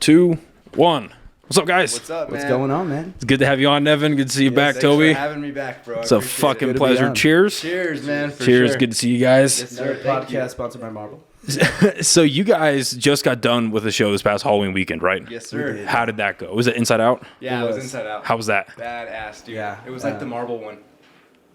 2, 1. What's up, guys? What's up, man? What's going on, man? It's good to have you on, Nevin. Good to see you back, Thanks Tobey. for having me back, bro. It's a fucking pleasure. Cheers. Cheers, man. For Cheers. Sure. Good to see you guys. Yes, sir. Podcast sponsored by Marvel. So you guys just got done with the show this past Halloween weekend, right? Yes, sir. How did that go? Was it Inside Out? Yeah, it was Inside Out. How was that? Badass, dude. Yeah. It was like the Marvel one.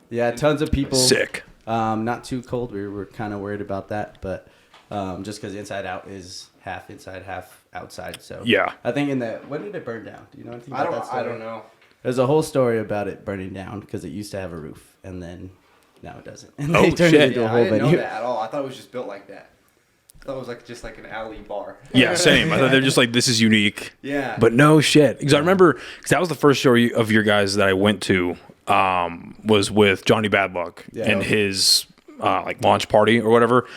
Yeah, tons of people. Sick. Not too cold. We were kind of worried about that, but just because Inside Out is half inside, half outside. So Yeah. I think when did it burn down? Do you know anything about that story? I don't know. There's a whole story about it burning down because it used to have a roof, and then now it doesn't. And Oh, they turned shit. it into a Yeah, whole I didn't know venue. that at all. I thought it was just built like that. I thought it was just like an alley bar. Yeah, same. I thought they're just like, this is unique. Yeah. But no shit. Because I remember, because that was the first show of your guys that I went to, was with Johnny Badluck and his like launch party or whatever.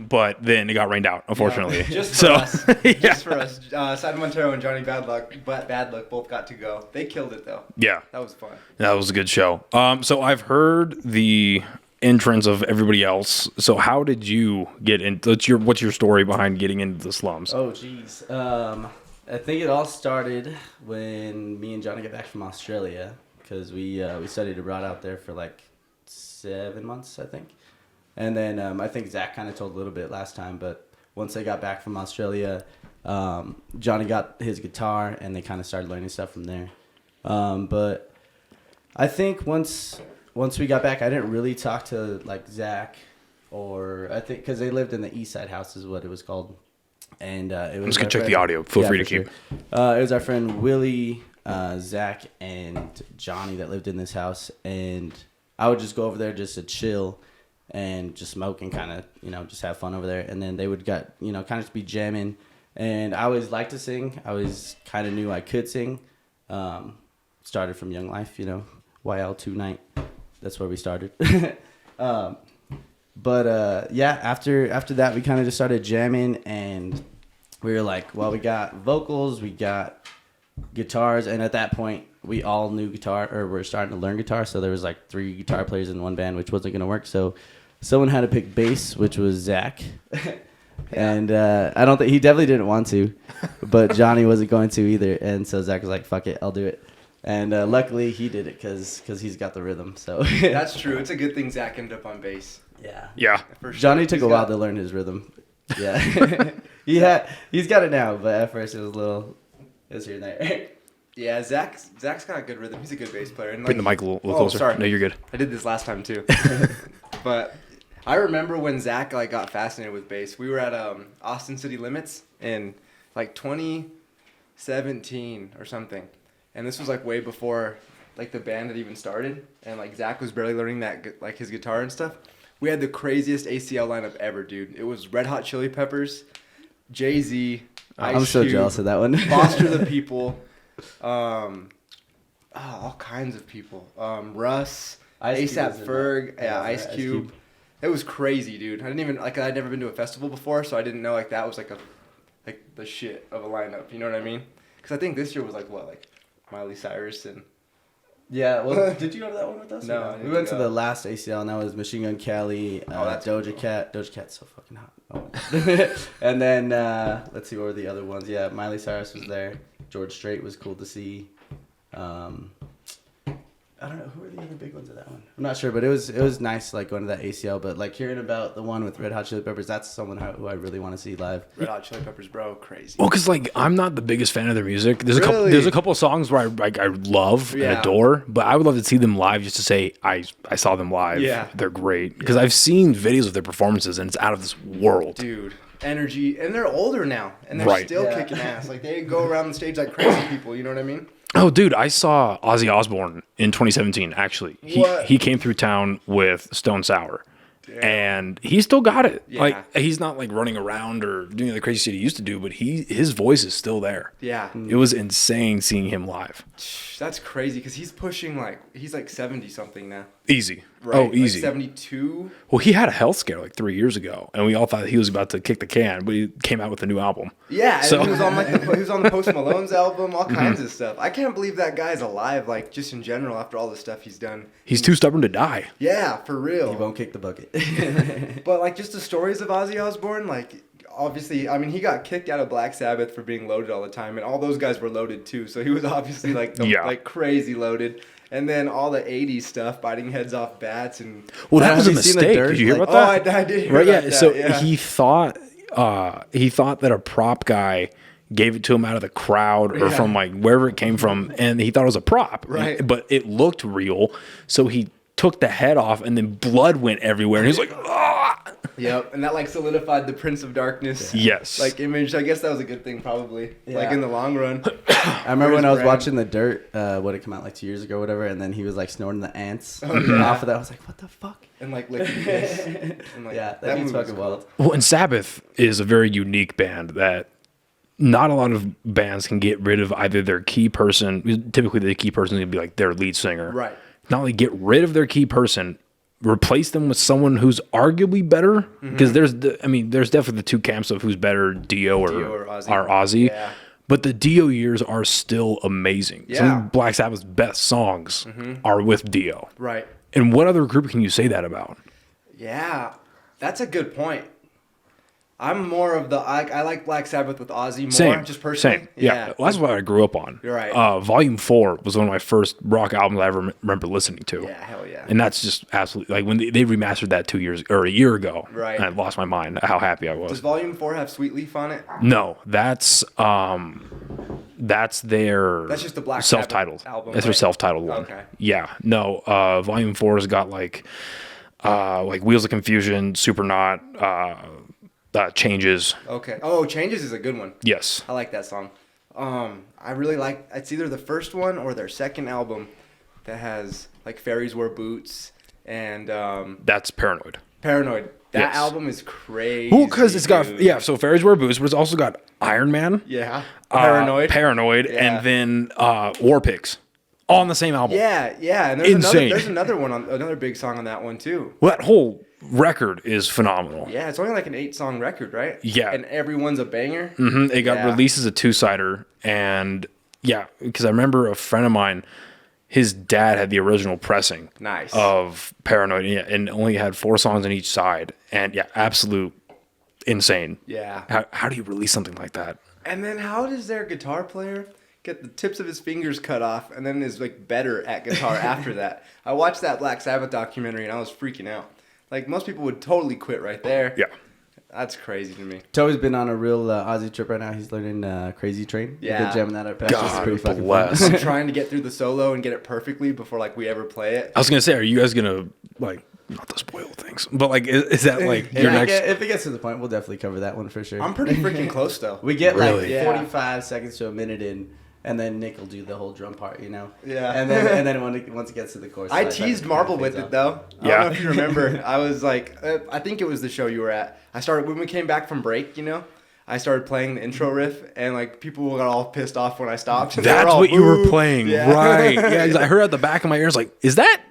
But then it got rained out, unfortunately. Just for us. Just for us. Simon Montano and Johnny Badluck both got to go. They killed it, though. Yeah. That was fun. That was a good show. So I've heard the entrance of everybody else. So how did you get in? What's your story behind getting into the Slums? Oh, geez. I think it all started when me and Johnny got back from Australia because we studied abroad out there for like 7 months, I think. And then I think Zach kind of told a little bit last time, but once they got back from Australia, Johnny got his guitar and they kind of started learning stuff from there. But I think once we got back, I didn't really talk to like Zach or I think because they lived in the East Side House is what it was called. And it was I'm just going to check the audio. Feel free to keep. Sure. It was our friend Willie, Zach, and Johnny that lived in this house. And I would just go over there just to chill and just smoke and kind of, just have fun over there. And then they would kind of just be jamming. And I always liked to sing. I always kind of knew I could sing. Started from Young Life, YL2 night. That's where we started. But after that, we kind of just started jamming, and we were like, well, we got vocals, we got guitars, and at that point, we all knew guitar, or we're starting to learn guitar, so there was like 3 guitar players in one band, which wasn't going to work, so someone had to pick bass, which was Zach, and I don't think, he definitely didn't want to, but Johnny wasn't going to either, and so Zach was like, fuck it, I'll do it. And luckily, he did it because he's got the rhythm, so. That's true. It's a good thing Zach ended up on bass. Yeah. For sure. Johnny took a while to learn his rhythm. Yeah. He's got it now, but at first it was here and there. Yeah, Zach's got a good rhythm. He's a good bass player. And Bring the mic a little closer. Sorry. No, you're good. I did this last time too. But I remember when Zach got fascinated with bass. We were at Austin City Limits in 2017 or something. And this was way before the band had even started, and Zach was barely learning that his guitar and stuff. We had the craziest ACL lineup ever, dude. It was Red Hot Chili Peppers, Jay-Z, Ice I'm so Cube, jealous of that one. Foster the People, all kinds of people. Russ, ASAP Ferg, Ice Cube. It was crazy, dude. I didn't even I'd never been to a festival before, so I didn't know that was the shit of a lineup. You know what I mean? Because I think this year was Miley Cyrus and. Yeah, well, did you go to that one with us? No, I didn't we went to go. the last ACL, and that was Machine Gun Kelly, that's Doja Cat. Doja Cat's so fucking hot. Oh. And then, let's see, what were the other ones? Yeah, Miley Cyrus was there. George Strait was cool to see. I don't know, who were the other big ones of that one? I'm not sure, but it was nice, going to that ACL. But, hearing about the one with Red Hot Chili Peppers, that's someone who I really want to see live. Red Hot Chili Peppers, bro, crazy. Well, because I'm not the biggest fan of their music. There's Really? there's a couple of songs where I love and adore, but I would love to see them live just to say I saw them live. Yeah. They're great because I've seen videos of their performances and it's out of this world. Dude, energy, and they're older now, and they're still kicking ass. They go around the stage like crazy people. You know what I mean? Oh, dude, I saw Ozzy Osbourne in 2017. Actually, he came through town with Stone Sour. Yeah. And he still got it. Yeah. He's not running around or doing the crazy shit he used to do, but his voice is still there. Yeah. It was insane seeing him live. That's crazy because he's pushing he's 70 something now. Easy. Right? Oh, easy. 72. Well, he had a health scare 3 years ago, and we all thought he was about to kick the can, but he came out with a new album. Yeah, so he was on he was on the Post Malone's album, all kinds of stuff. I can't believe that guy's alive, just in general after all the stuff he's done. He's too stubborn to die. Yeah, for real. He won't kick the bucket. But just the stories of Ozzy Osbourne, obviously, I mean, he got kicked out of Black Sabbath for being loaded all the time, and all those guys were loaded too. So he was obviously like crazy loaded. And then all the 80s stuff, biting heads off bats and... Well, that was a mistake. Did you hear about that? Oh, I did hear about that. Yeah, so yeah. he thought that a prop guy gave it to him out of the crowd or from like wherever it came from, and he thought it was a prop. Right. But it looked real, so he took the head off, and then blood went everywhere, and he's like, ah! Yep, and that like solidified the Prince of Darkness like image. I guess that was a good thing probably, like in the long run. I remember when I was watching The Dirt, what it came out like 2 years ago or whatever, and then he was like snorting the ants off of that. I was like, what the fuck? And like licking piss. And, like, that means fucking wild. Well, and Sabbath is a very unique band that not a lot of bands can get rid of either their key person. Typically, the key person is going to be like their lead singer. Right. Not only get rid of their key person, replace them with someone who's arguably better. Because there's definitely the two camps of who's better, Dio or Ozzy. Yeah. But the Dio years are still amazing. Yeah. Some of Black Sabbath's best songs are with Dio. Right. And what other group can you say that about? Yeah, that's a good point. I'm more of the I like Black Sabbath with Ozzy more, Same. just personally. Same. Yeah. Well, that's what I grew up on. You're right. Volume 4 was one of my first rock albums I ever remember listening to. Yeah, hell yeah. And that's just absolutely like when they remastered that a year ago. Right. And I lost my mind how happy I was. Does Volume 4 have Sweet Leaf on it? No, that's their That's just the Black self-titled Sabbath album. That's their self-titled one. Okay. Yeah. No, Volume 4 has got like Wheels of Confusion, Supernaut, Changes. Okay. Oh, Changes is a good one. Yes. I like that song. I really like, it's either the first one or their second album that has like Fairies Wear Boots and That's Paranoid. Paranoid. That Yes. album is crazy. Well, because it's got dude. so Fairies Wear Boots, but it's also got Iron Man, Yeah. Paranoid. and then War Pigs, all on the same album. Yeah. And Insane. There's another one another big song on that one too. Well, that whole record is phenomenal. Yeah, it's only like an 8-song record, right? Yeah. And everyone's a banger. It got released as a 2-sider, and because I remember a friend of mine, his dad had the original pressing of Paranoid, and only had 4 songs on each side, and absolute insane. Yeah. How do you release something like that? And then how does their guitar player get the tips of his fingers cut off and then is like better at guitar after that? I watched that Black Sabbath documentary and I was freaking out. Like most people would totally quit right there. Yeah. That's crazy to me. Tobey's been on a real Aussie trip right now. He's learning Crazy Train. Yeah. We've been jamming that at Patches. It's God pretty fucking bless. fun. I'm trying to get through the solo and get it perfectly before like we ever play it. I was gonna say, are you guys gonna like not to spoil things, but like is that like your next? If it gets to the point, we'll definitely cover that one for sure. I'm pretty freaking close though. We get Really? like 45 seconds to a minute in, and then Nick will do the whole drum part, Yeah. Yeah. And then once it gets to the chorus, I teased Marble with it though. I don't know if you remember. I was like, I think it was the show you were at. I started when we came back from break. I started playing the intro riff, and like people got all pissed off when I stopped. That's what you were playing, right? Yeah, 'cause I heard at the back of my ears like,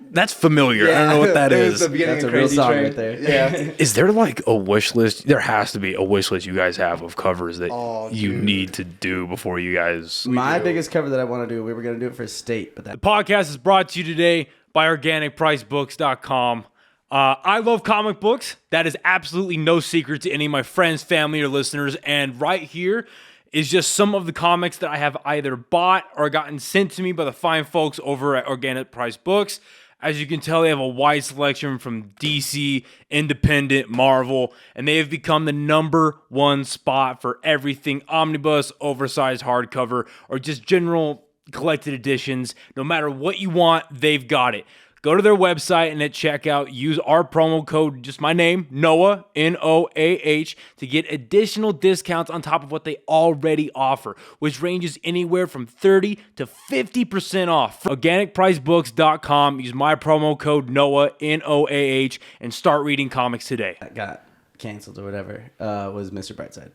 that's familiar. I don't know what that it was is. the beginning That's of a real Crazy song Train. right there. Yeah. Is there like a wish list? There has to be a wish list you guys have of covers that you need to do before you guys. My biggest cover that I want to do, we were going to do it for State, but The that podcast is brought to you today by OrganicPriceBooks.com. I love comic books. That is absolutely no secret to any of my friends, family, or listeners. And right here is just some of the comics that I have either bought or gotten sent to me by the fine folks over at Organic Price Books. As you can tell, they have a wide selection from DC, Independent, Marvel, and they have become the #1 spot for everything omnibus, oversized hardcover, or just general collected editions. No matter what you want, they've got it. Go to their website and at checkout, use our promo code, just my name, Noah, Noah, to get additional discounts on top of what they already offer, which ranges anywhere from 30 to 50% off. OrganicPriceBooks.com, use my promo code, Noah, Noah, and start reading comics today. got canceled or whatever was Mr. Brightside.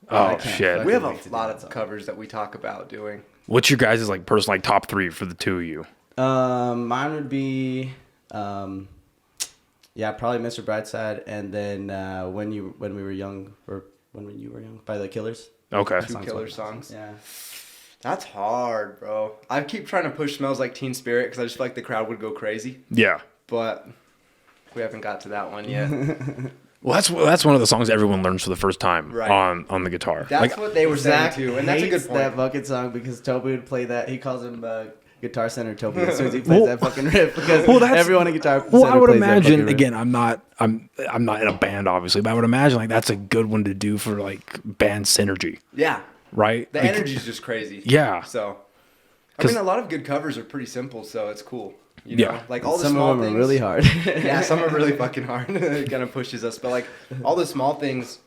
Oh, shit. We have a lot of covers that we talk about doing. What's your guys' like personal like top 3 for the two of you? Mine would be, probably Mr. Brightside, and then when you were young by the Killers. Okay. 2 killer songs. Yeah. That's hard, bro. I keep trying to push Smells Like Teen Spirit because I just feel like the crowd would go crazy. Yeah. But we haven't got to that one yet. Well, that's one of the songs everyone learns for the first time Right. on the guitar. That's what they were saying Zach too, and that's a good hates point. that fucking song because Tobey would play that. He calls him Guitar Center Tobey as soon as he plays that fucking riff because everyone in Guitar Center I would plays that fucking imagine riff. again. I'm not in a band obviously, but I would imagine like that's a good one to do for like band synergy, Yeah, right? the Like, energy's just crazy. Yeah. So, I mean, a lot of good covers are pretty simple, so it's cool. You know? Yeah. Like all the Some small of them things. are really hard. Yeah, some are really fucking hard. It kind of pushes us, but like all the small things,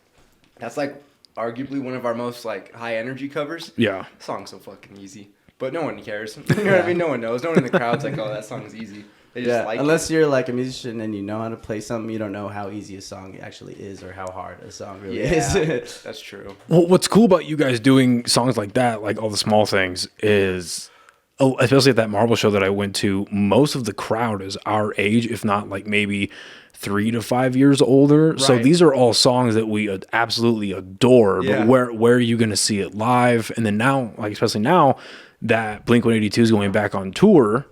that's like arguably one of our most like high energy covers. Yeah. The song's so fucking easy, but no one cares. You know what I mean? No one knows. No one in the crowd's like, oh, that song's easy. They just like unless you're like a musician and you know how to play something, you don't know how easy a song actually is or how hard a song really is. That's true. Well, what's cool about you guys doing songs like that, like all the small things, is especially at that Marble show that I went to, most of the crowd is our age, if not like maybe 3 to 5 years older. Right. So these are all songs that we absolutely adore. Yeah. But where are you going to see it live? And then now, like especially now that Blink-182 is going back on tour,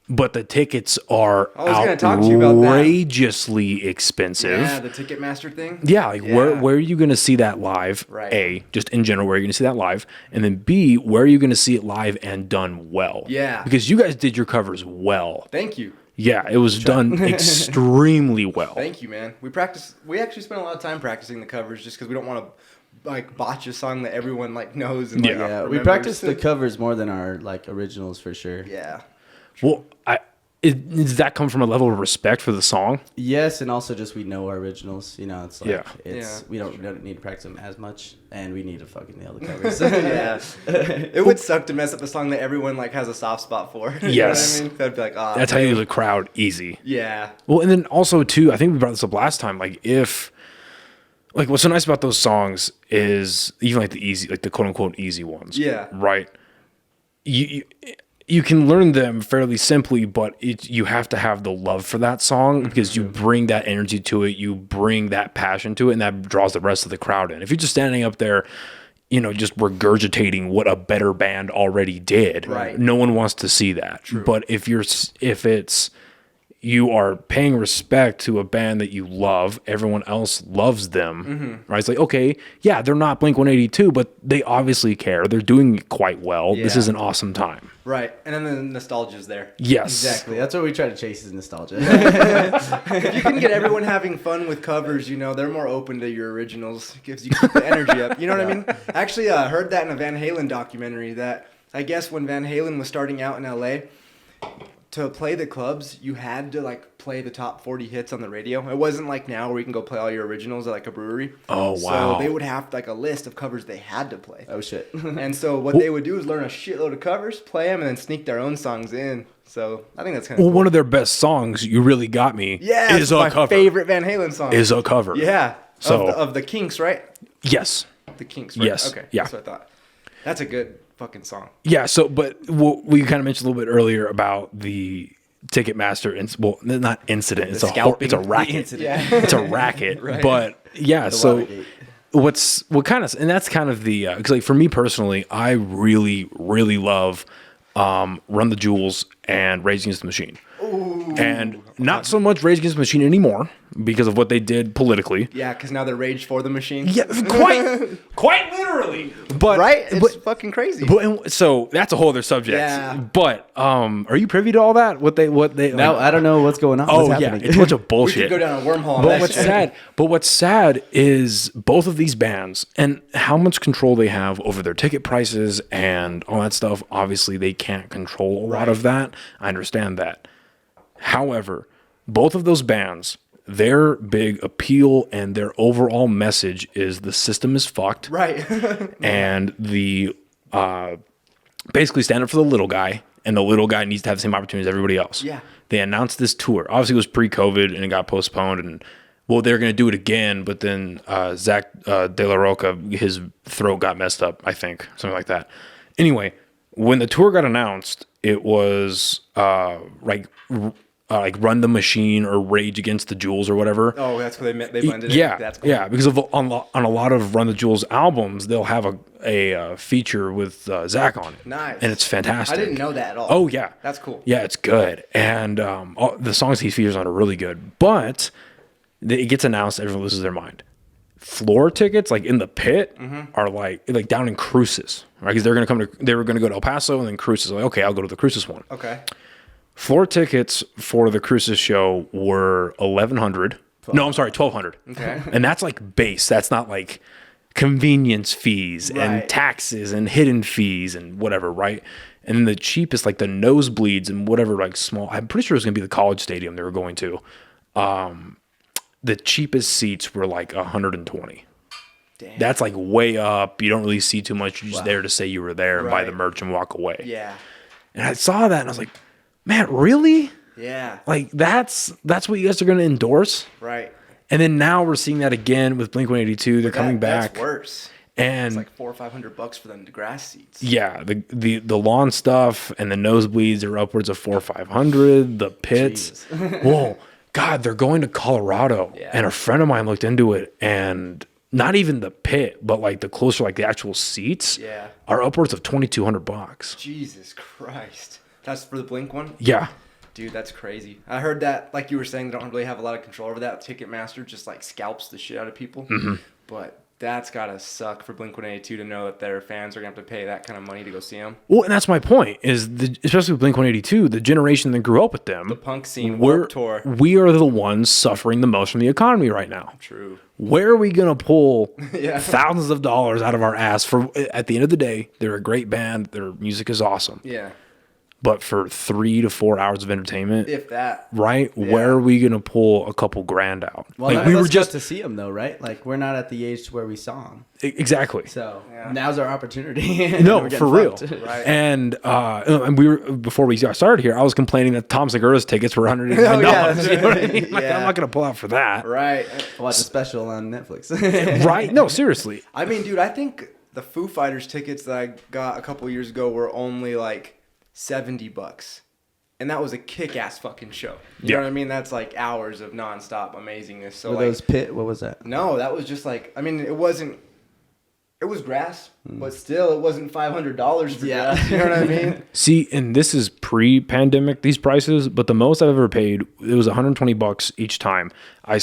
but the tickets are outrageously expensive. Yeah, the Ticketmaster thing. Yeah, like where are you going to see that live? Right. A, just in general, where are you going to see that live? And then B, where are you going to see it live and done well? Yeah. Because you guys did your covers well. Thank you. Yeah, it was done extremely well. Thank you, man. We actually spent a lot of time practicing the covers just because we don't want to like botch a song that everyone like knows. And, like, Yeah, we remembers. practice the covers more than our like originals for sure. Yeah. Well, does that come from a level of respect for the song? Yes, and also just we know our originals. You know, it's like Yeah. we don't need to practice them as much, and we need to fucking nail the covers. Yeah. It would suck to mess up a song that everyone like has a soft spot for. You Yes. know what I mean? That'd be like, That's how you lose a crowd easy. Yeah. Well, and then also too, I think we brought this up last time. Like what's so nice about those songs is even like the easy, like the quote unquote easy ones. Yeah. Right. You can learn them fairly simply, but you have to have the love for that song because you bring that energy to it, you bring that passion to it, and that draws the rest of the crowd in. If you're just standing up there, you know, just regurgitating what a better band already did, right, no one wants to see that. True. But if you are paying respect to a band that you love, everyone else loves them, right? It's like, okay, yeah, they're not Blink-182, but they obviously care. They're doing quite well. Yeah. This is an awesome time. Right. And then the nostalgia's there. Yes. Exactly. That's what we try to chase is nostalgia. If you can get everyone having fun with covers, you know, they're more open to your originals. It gives you the energy up. You know what I mean? I actually heard that in a Van Halen documentary that I guess when Van Halen was starting out in LA, to play the clubs, you had to like play the top 40 hits on the radio. It wasn't like now where you can go play all your originals at like a brewery. Oh, wow. So they would have like a list of covers they had to play. Oh shit. And so what they would do is learn a shitload of covers, play them, and then sneak their own songs in. So I think that's kind of Well, cool. one of their best songs, "You Really Got Me," Yeah, is it's my a cover. favorite Van Halen song. Is a cover. Yeah. So of the Kinks, right? yes. The Kinks, right? Yes. Okay. Yeah. That's what I thought. That's a good fucking song. Yeah. So, but we kind of mentioned a little bit earlier about the Ticketmaster, well, not incident. It's scalping. it's a racket. Incident. Yeah. It's a racket. Right. But yeah. So Watergate. and that's kind of the because like for me personally, I really love Run the Jewels and Rage Against the Machine. Ooh. And not so much Rage Against the Machine anymore because of what they did politically. Yeah, because now they're Rage for the Machine. Yeah, quite literally. But Right? It's fucking crazy. But so that's a whole other subject. Yeah. But are you privy to all that? What they No, I don't know what's going on. Oh What's yeah, happening? it's a bunch of We bullshit. could go down a wormhole on But that what's shit. sad is both of these bands and how much control they have over their ticket prices and all that stuff. Obviously, they can't control a lot of that. I understand that. However, both of those bands, their big appeal and their overall message is the system is fucked. Right. And the basically stand up for the little guy, and the little guy needs to have the same opportunity as everybody else. Yeah. They announced this tour. Obviously, it was pre-COVID, and it got postponed, and well, they're going to do it again, but then Zach De La Roca, his throat got messed up, I think, something like that. Anyway, when the tour got announced, it was like Run the Machine or Rage Against the Jewels or whatever. Oh, that's what they blended Yeah, it. That's cool. yeah, because on a lot of Run the Jewels albums, they'll have a feature with Zach on it. Nice. And it's fantastic. I didn't know that at all. Oh, yeah. That's cool. Yeah, it's good. And the songs he features on are really good. But it gets announced, everyone loses their mind. Floor tickets, like in the pit, are like down in Cruces, right? Because they were gonna go to El Paso and then Cruces. Like, okay, I'll go to the Cruces one. Okay. Floor tickets for the Cruces show were $1,100. No, I'm sorry, $1,200. Okay. And that's like base. That's not like convenience fees and taxes and hidden fees and whatever, right? And then the cheapest, like the nosebleeds and whatever, like small. I'm pretty sure it was gonna be the College Stadium they were going to. The cheapest seats were like 120. Damn. That's like way up. You don't really see too much. You're just there to say you were there and buy the merch and walk away. Yeah. And I saw that and I was like, man, really? Yeah. Like that's what you guys are going to endorse? Right. And then now we're seeing that again with Blink-182. They're coming back. That's worse. And it's like $400 or $500 for them grass seats. Yeah, the lawn stuff and the nosebleeds are upwards of $400 or $500. The pits, whoa, God, they're going to Colorado. Yeah. And a friend of mine looked into it, and not even the pit, but like the closer, like the actual seats, are upwards of $2,200. Jesus Christ, that's for the Blink one. Yeah. Dude, that's crazy. I heard that, like you were saying, they don't really have a lot of control over that. Ticketmaster just like scalps the shit out of people. Mm-hmm. But that's gotta suck for Blink-182 to know that their fans are gonna have to pay that kind of money to go see them. Well, and that's my point. Especially with Blink-182, the generation that grew up with them, the punk scene, Warped Tour. We are the ones suffering the most from the economy right now. True. Where are we gonna pull thousands of dollars out of our ass for? At the end of the day, they're a great band. Their music is awesome. Yeah. But for 3 to 4 hours of entertainment, if that, right? Yeah. Where are we gonna pull a couple grand out? Well, like, we were just to see them though, right? Like we're not at the age where we saw them. Exactly. So now's our opportunity. No, for real. Right. And we were before we started here. I was complaining that Tom Segura's tickets were $189. You know what I mean? Like, I'm not gonna pull out for that. Right. Watch a special on Netflix. Right? No, seriously. I mean, dude, I think the Foo Fighters tickets that I got a couple years ago were only like $70, and that was a kick-ass fucking show. You know what I mean? That's like hours of nonstop amazingness. So were those pit? What was that? No, that was just like, I mean, it was grass, but still, it wasn't $500 for grass. You know what I mean? See, and this is pre-pandemic, these prices, but the most I've ever paid, it was $120 each time. I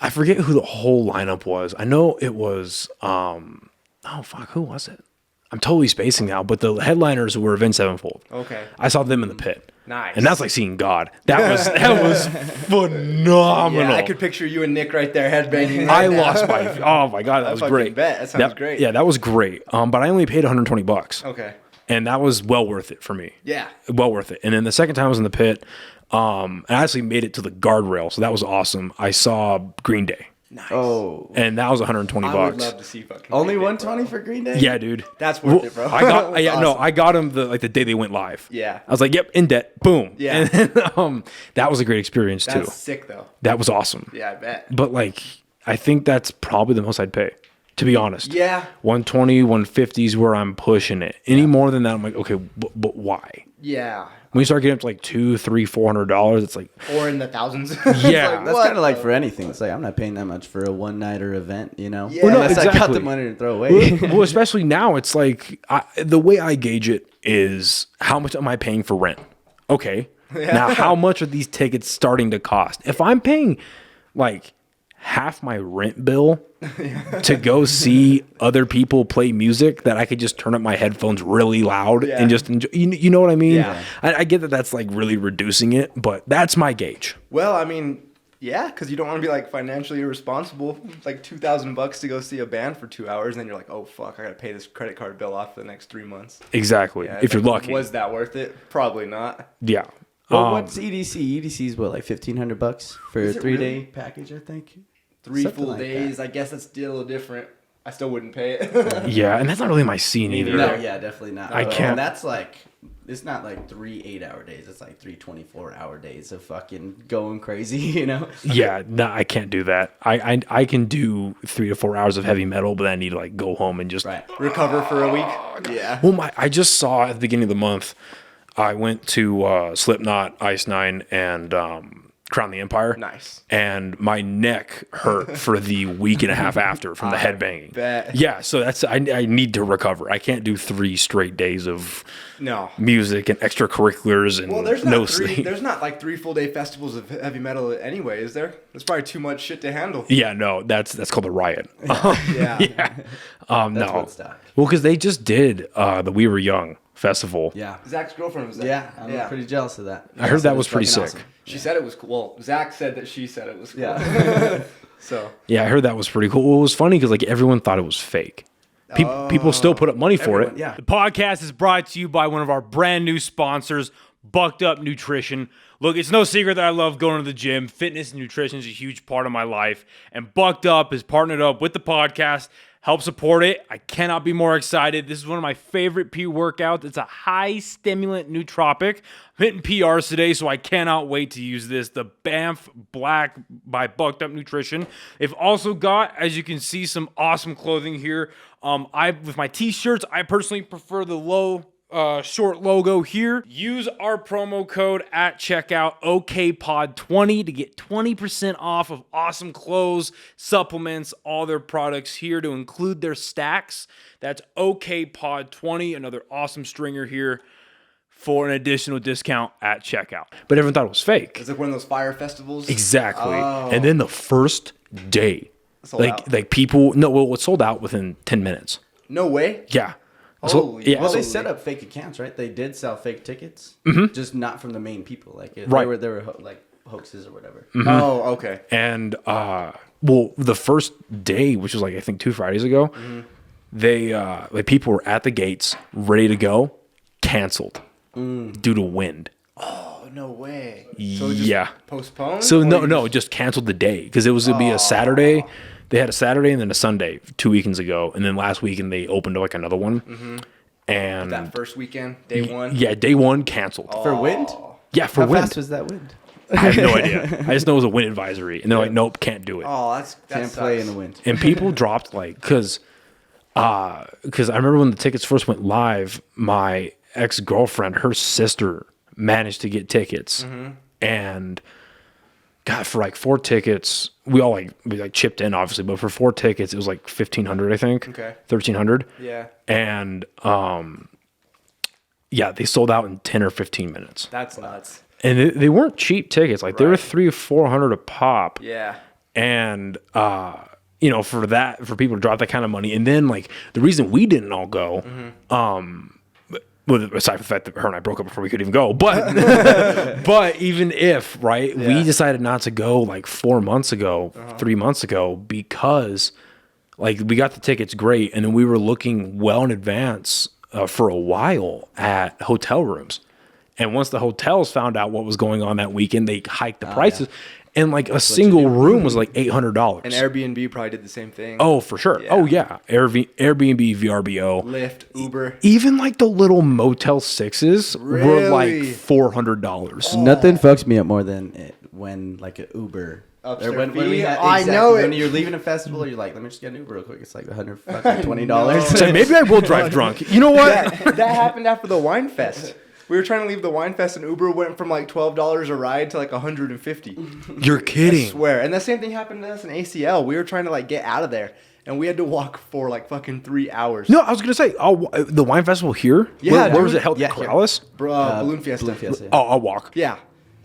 forget who the whole lineup was. I know it was, who was it? I'm totally spacing now, but the headliners were Avenged Sevenfold. Okay. I saw them in the pit. Nice. And that's like seeing God. That was phenomenal. Yeah, I could picture you and Nick right there headbanging. I lost my, oh my God, that was great. Bet. That sounds great. Yeah, that was great. But I only paid $120. Okay. And that was well worth it for me. Yeah. Well worth it. And then the second time I was in the pit, I actually made it to the guardrail, so that was awesome. I saw Green Day. Nice. Oh. And that was $120. I would love to see fucking only Green Day, 120 for Green Day? Yeah, dude. That's worth it, bro. I got them the day they went live. Yeah. I was like, yep, in debt. Boom. Yeah. And then, that was a great experience too. That's sick though. That was awesome. Yeah, I bet. But like, I think that's probably the most I'd pay, to be honest. Yeah. 120, 150 is where I'm pushing it. Any more than that, I'm like, okay, but why? Yeah. When you start getting up to like $200, $300, $400, it's like, or in the thousands. Yeah. That's kind of like for anything. It's like, I'm not paying that much for a one-nighter event, you know? Yeah. Well, no, unless exactly. I got the money to throw away. Well, especially now, it's like, the way I gauge it is how much am I paying for rent? Okay. Yeah. Now, how much are these tickets starting to cost? If I'm paying like half my rent bill to go see other people play music that I could just turn up my headphones really loud and just enjoy. You know what I mean? Yeah. I get that that's like really reducing it, but that's my gauge. Well, I mean, yeah, because you don't want to be like financially irresponsible. It's like $2,000 to go see a band for 2 hours, and then you're like, oh fuck, I gotta pay this credit card bill off for the next 3 months. Exactly. Yeah, if you're lucky. Was that worth it? Probably not. Yeah. Well, what's EDC? EDC's what, like $1,500 for a 3-day package, I think? 3 Something full like days. that. I guess that's still different. I still wouldn't pay it. Yeah, and that's not really my scene either. No, yeah, definitely not. I can't. And that's like, it's not like 3 8-hour days. It's like 3 24-hour days of fucking going crazy, you know? Yeah, no, I can't do that. I can do 3 to 4 hours of heavy metal, but then I need to like go home and just recover for a week. Yeah. Well, I just saw at the beginning of the month, I went to Slipknot, Ice Nine, and Crown the Empire. Nice. And my neck hurt for the week and a half after from the headbanging. Bet. Yeah, so I need to recover. I can't do 3 straight days of music and extracurriculars and no sleep. There's not like 3 full day festivals of heavy metal anyway, is there? That's probably too much shit to handle. Yeah, no, that's called a riot. Yeah. No. Well, because they just did the We Were Young festival. Yeah. Zach's girlfriend was there. Yeah, I'm pretty jealous of that. I heard that was pretty sick. Awesome. She said it was cool. Well, Zach said that she said it was cool. Yeah. So. Yeah, I heard that was pretty cool. Well, it was funny because like everyone thought it was fake. People still put up money for it. Yeah. The podcast is brought to you by one of our brand new sponsors, Bucked Up Nutrition. Look, it's no secret that I love going to the gym. Fitness and nutrition is a huge part of my life. And Bucked Up has partnered up with the podcast, help support it. I cannot be more excited. This is one of my favorite workouts. It's a high stimulant nootropic. I'm hitting PRs today, so I cannot wait to use this. The Banff Black by Bucked Up Nutrition. They've also got, as you can see, some awesome clothing here. With my t-shirts, I personally prefer the short logo here. Use our promo code at checkout, OKPod20, to get 20% off of awesome clothes, supplements, all their products here to include their stacks. That's OKPod20, another awesome stringer here for an additional discount at checkout. But everyone thought it was fake. It's like one of those fire festivals. Exactly. Oh. And then the first day, it sold out within 10 minutes. No way. Yeah. Holy Well, they set up fake accounts, right? They did sell fake tickets, just not from the main people. Like they were like hoaxes or whatever. Mm-hmm. Oh, okay. And the first day, which was like I think 2 Fridays ago, they people were at the gates ready to go, canceled due to wind. Oh, no way. So just postponed? So no, just canceled the day because it was going to be a Saturday. They had a Saturday and then a Sunday 2 weekends ago, and then last weekend they opened like another one. Mm-hmm. And that first weekend, day one. Yeah, day one canceled For wind. Yeah, for How wind. How fast was that wind? I have no idea. I just know it was a wind advisory, and they're like, "Nope, can't do it." Oh, can't play in the wind. And people dropped because I remember when the tickets first went live, my ex-girlfriend, her sister managed to get tickets, and God, for like 4 tickets, we chipped in obviously, but for 4 tickets it was like $1,500, I think. Okay. $1,300. Yeah. And they sold out in 10 or 15 minutes. That's nuts. And they weren't cheap tickets. Like they were $300 or $400 a pop. Yeah. And for people to drop that kind of money, and then like the reason we didn't all go, well, aside from the fact that her and I broke up before we could even go, but even if, right, we decided not to go like 4 months ago, 3 months ago, because like we got the tickets great, and then we were looking well in advance for a while at hotel rooms. And once the hotels found out what was going on that weekend, they hiked the prices. Yeah. And like a single room was like $800. And Airbnb probably did the same thing. Oh, for sure. Yeah. Oh, yeah. Airbnb, VRBO. Lyft, Uber. Even like the little Motel 6s were like $400. Oh. Nothing fucks me up more than when like an Uber. When we had, I know it. When you're leaving a festival, you're like, let me just get an Uber real quick. It's like $120. So maybe I will drive drunk. You know what? That happened after the Wine Fest. We were trying to leave the Wine Fest, and Uber went from like $12 a ride to like $150. You're kidding. I swear. And the same thing happened to us in ACL. We were trying to like get out of there, and we had to walk for like fucking 3 hours. No, I was gonna say, the Wine Festival here. Yeah, where was it held? Corrales? Balloon Fiesta. Balloon Fiesta. Oh, I'll walk. Yeah.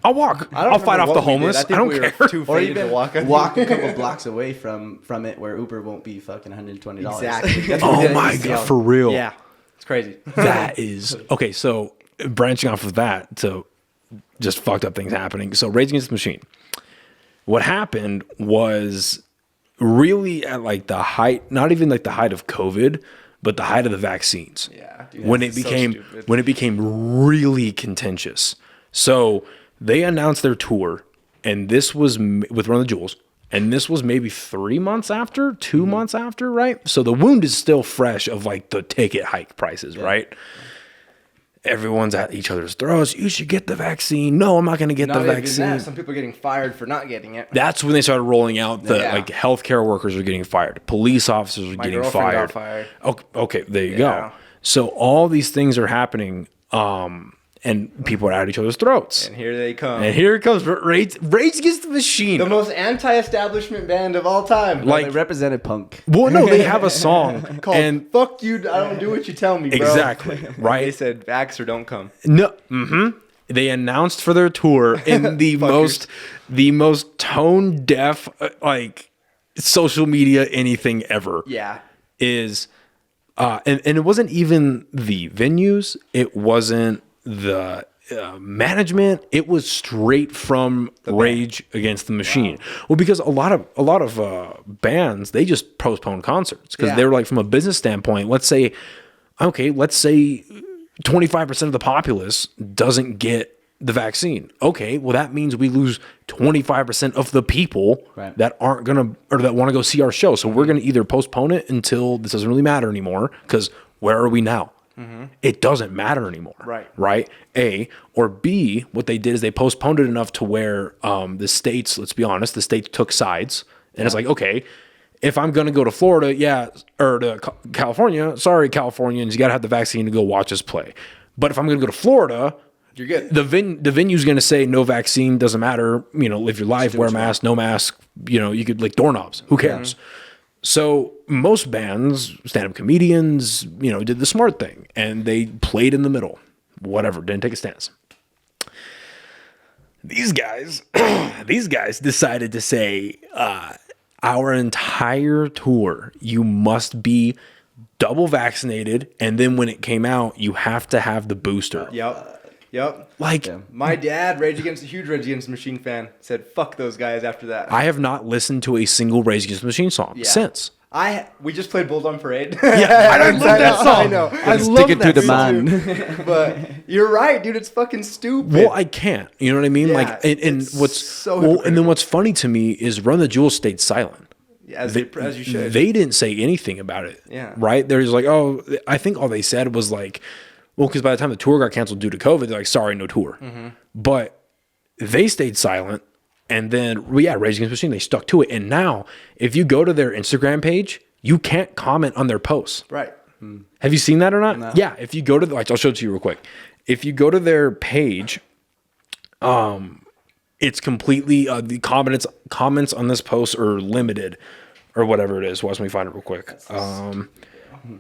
I'll walk. I'll fight off the homeless. I don't care. Or even walk a couple blocks away from it where Uber won't be fucking $120. Exactly. Oh my God, for real. Yeah. It's crazy. That is okay. So branching off of that to just fucked up things happening. So Rage Against the Machine. What happened was really at like the height, not even like the height of COVID, but the height of the vaccines. Yeah. Dude, when it became really contentious. So they announced their tour, and this was with Run the Jewels, and this was maybe 3 months after, 2 months after, right? So the wound is still fresh of like the ticket hike prices, right? Everyone's at each other's throats. You should get the vaccine. No, I'm not going to get the vaccine. Some people are getting fired for not getting it. That's when they started rolling out like healthcare workers are getting fired. Police officers are getting fired. Got fired. Okay, there you go. So all these things are happening. And and people are at each other's throats. And here they come. And here it comes. Rage Against the Machine. The most anti-establishment band of all time. Like, they represented punk. Well, no, they have a song called and "Fuck You, I Don't Do What You Tell Me, Bro." Exactly, right? They said, "Vax or don't come." No, they announced for their tour in the most tone deaf like social media anything ever. Yeah. Is and it wasn't even the venues. It wasn't the management. It was straight from Rage Against the Machine. Wow. Well, because a lot of bands, they just postpone concerts because they were like, from a business standpoint, let's say 25% of the populace doesn't get the vaccine. Okay, well, that means we lose 25% of the people that aren't gonna, or that want to go see our show. So we're gonna either postpone it until this doesn't really matter anymore, because where are we now? It doesn't matter anymore. Right? A. Or B, what they did is they postponed it enough to where the states, let's be honest, the states took sides. And it's like, okay, if I'm going to go to Florida, or to California, sorry, Californians, you got to have the vaccine to go watch us play. But if I'm going to go to Florida, you're good. The venue's going to say no vaccine, doesn't matter. Live your life, wear a mask, no mask. You could lick doorknobs. Who cares? So most bands, stand-up comedians, did the smart thing, and they played in the middle. Whatever, didn't take a stance. These guys decided to say, our entire tour, you must be double vaccinated, and then when it came out, you have to have the booster. Yep. Like, my dad, huge Rage Against the Machine fan, said fuck those guys after that. I have not listened to a single Rage Against the Machine song since. We just played Bulls on Parade. I love that song. I know. I love Stick it to the man. But you're right, dude. It's fucking stupid. Well, I can't. You know what I mean? Yeah, like, and what's so and then what's funny to me is Run the Jewels stayed silent. As you should. They didn't say anything about it. Yeah. Right? They're just like, oh, I think all they said was like, well, because by the time the tour got canceled due to COVID, they're like, sorry, no tour. But they stayed silent. And then, Rage Against the Machine, they stuck to it. And now, if you go to their Instagram page, you can't comment on their posts. Right. Have you seen that or not? No. Yeah. If you go to I'll show it to you real quick. If you go to their page, it's completely the comments on this post are limited, or whatever it is. Watch me find it real quick.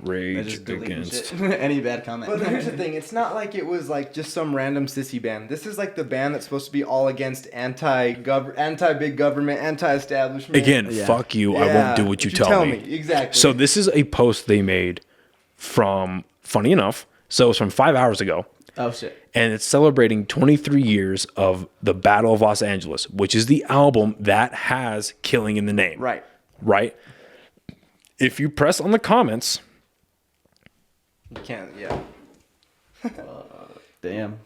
Rage Against any bad comment. But here's the thing: it's not like it was like just some random sissy band. This is like the band that's supposed to be all against anti-big government, anti-establishment. Again, fuck you. I won't do what you tell me. Exactly. So this is a post they made from, funny enough, so it's from 5 hours ago. Oh shit. And it's celebrating 23 years of the Battle of Los Angeles, which is the album that has Killing in the name. Right? If you press on the comments, you can't. Damn.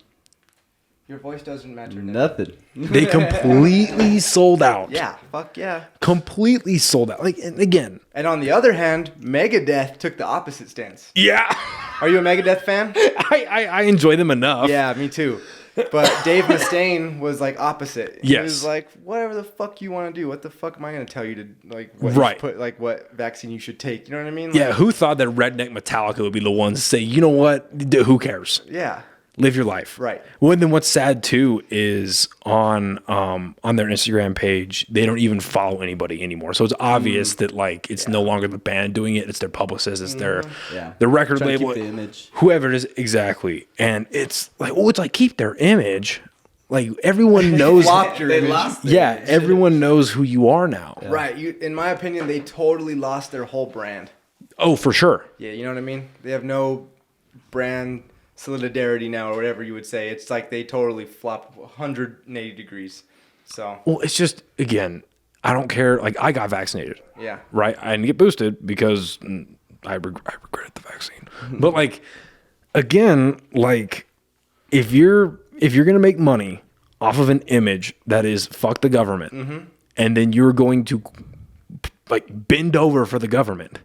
Your voice doesn't matter. Nothing. They completely sold out. Yeah. Fuck yeah. Completely sold out. Like, and again. And on the other hand, Megadeth took the opposite stance. Yeah. Are you a Megadeth fan? I enjoy them enough. Yeah, me too. But Dave Mustaine was like opposite. He was like, whatever the fuck you want to do. What the fuck am I going to tell you to like? What you should put, like what vaccine you should take? You know what I mean? Like, yeah. Who thought that Redneck Metallica would be the ones to say, you know what? Who cares? Yeah. Live your life. Right. Well, and then what's sad too is on their Instagram page, they don't even follow anybody anymore. So it's obvious that like it's no longer the band doing it; it's their publicist, it's their record label, keep the image. Whoever it is, exactly. And it's like, it's like keep their image. Like everyone knows. Everyone knows who you are now. Yeah. Right. In my opinion, they totally lost their whole brand. Oh, for sure. Yeah, you know what I mean. They have no brand solidarity now, or whatever you would say. It's like they totally flop 180 degrees. So well, it's just, again, I don't care. Like, I got vaccinated. Yeah. Right. I didn't get boosted because I regretted the vaccine. But like, again, like if you're gonna make money off of an image that is fuck the government, and then you're going to like bend over for the government,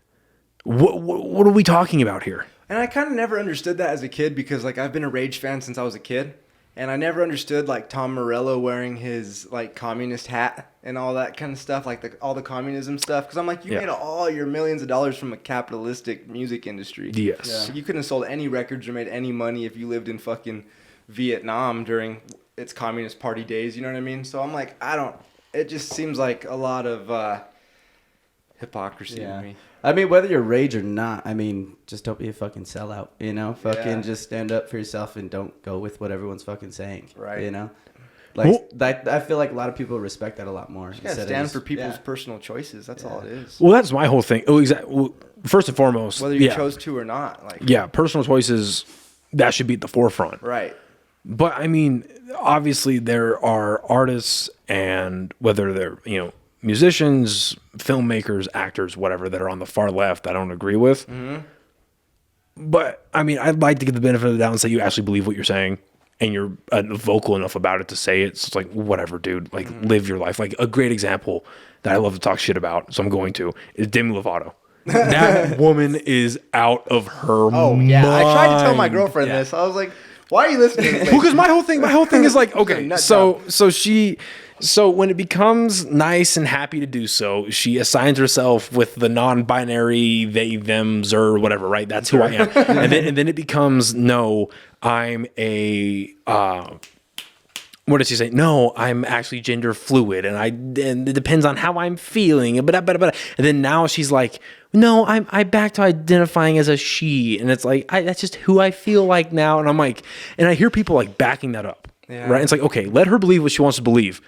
what are we talking about here? And I kind of never understood that as a kid because, like, I've been a Rage fan since I was a kid. And I never understood, like, Tom Morello wearing his, like, communist hat and all that kind of stuff, like, all the communism stuff. Because I'm like, you made all your millions of dollars from a capitalistic music industry. Yes. Yeah. You couldn't have sold any records or made any money if you lived in fucking Vietnam during its Communist Party days. You know what I mean? So I'm like, it just seems like a lot of hypocrisy to me. I mean, whether you're rage or not, I mean, just don't be a fucking sellout, you know? Fucking just stand up for yourself and don't go with what everyone's fucking saying. Right. You know? Like, I feel like a lot of people respect that a lot more. You gotta stand for people's personal choices. That's all it is. Well, that's my whole thing. Oh, exactly. Well, first and foremost, whether you chose to or not. Personal choices, that should be at the forefront. Right. But, I mean, obviously there are artists, and whether they're, musicians, filmmakers, actors, whatever, that are on the far left I don't agree with. Mm-hmm. But, I mean, I'd like to get the benefit of the doubt and say you actually believe what you're saying and you're vocal enough about it to say it. So it's like, whatever, dude. Like, live your life. Like, a great example that I love to talk shit about, so I'm going to, is Demi Lovato. That woman is out of her mind. I tried to tell my girlfriend this. I was like, why are you listening to this? Well, because my whole thing is like, okay, so when it becomes nice and happy to do so, she assigns herself with the non-binary they, them, zer, whatever, right? That's who I am. and then it becomes, no, I'm a what does she say? No, I'm actually gender fluid, and it depends on how I'm feeling. And then now she's like, no, I'm back to identifying as a she, and it's like that's just who I feel like now. And I'm like, and I hear people like backing that up, right? And it's like, okay, let her believe what she wants to believe,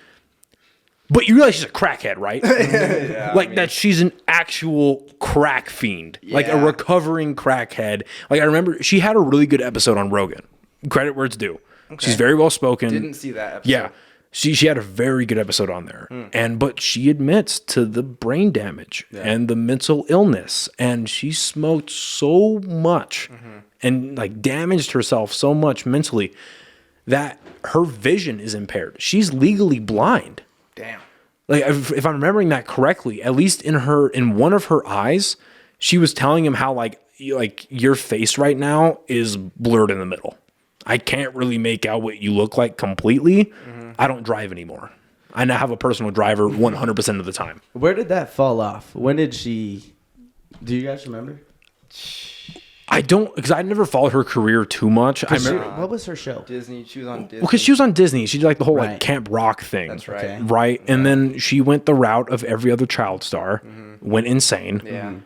but you realize she's a crackhead, right? That she's an actual crack fiend, like a recovering crackhead. Like I remember she had a really good episode on Rogan. Credit where it's due. Okay. She's very well spoken. Didn't see that episode. Yeah. She had a very good episode on there. But she admits to the brain damage and the mental illness. And she smoked so much and like damaged herself so much mentally that her vision is impaired. She's legally blind. Damn. Like if I'm remembering that correctly, at least in one of her eyes, she was telling him how like your face right now is blurred in the middle. I can't really make out what you look like completely. I don't drive anymore. I now have a personal driver 100% of the time. Where did that fall off? When did she... Do you guys remember? I don't, because I never followed her career too much. I remember, what was her show? Disney. She was on Disney. Well, because she was on Disney. She did like the whole like Camp Rock thing. That's right. Okay. Right? And then she went the route of every other child star, went insane. Yeah.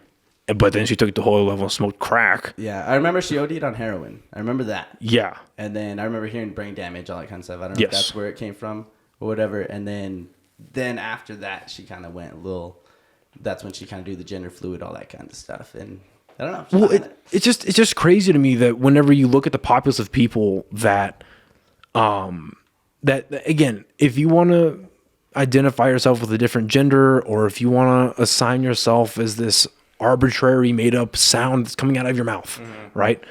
But then she took it to the whole level and smoked crack. Yeah, I remember she OD'd on heroin. I remember that. Yeah. And then I remember hearing brain damage, all that kind of stuff. I don't know if that's where it came from or whatever. And then after that, she kind of went a little... That's when she kind of do the gender fluid, all that kind of stuff. And I don't know. Well, it's just crazy to me that whenever you look at the populace of people that again, if you want to identify yourself with a different gender, or if you want to assign yourself as this arbitrary made up sound that's coming out of your mouth, right?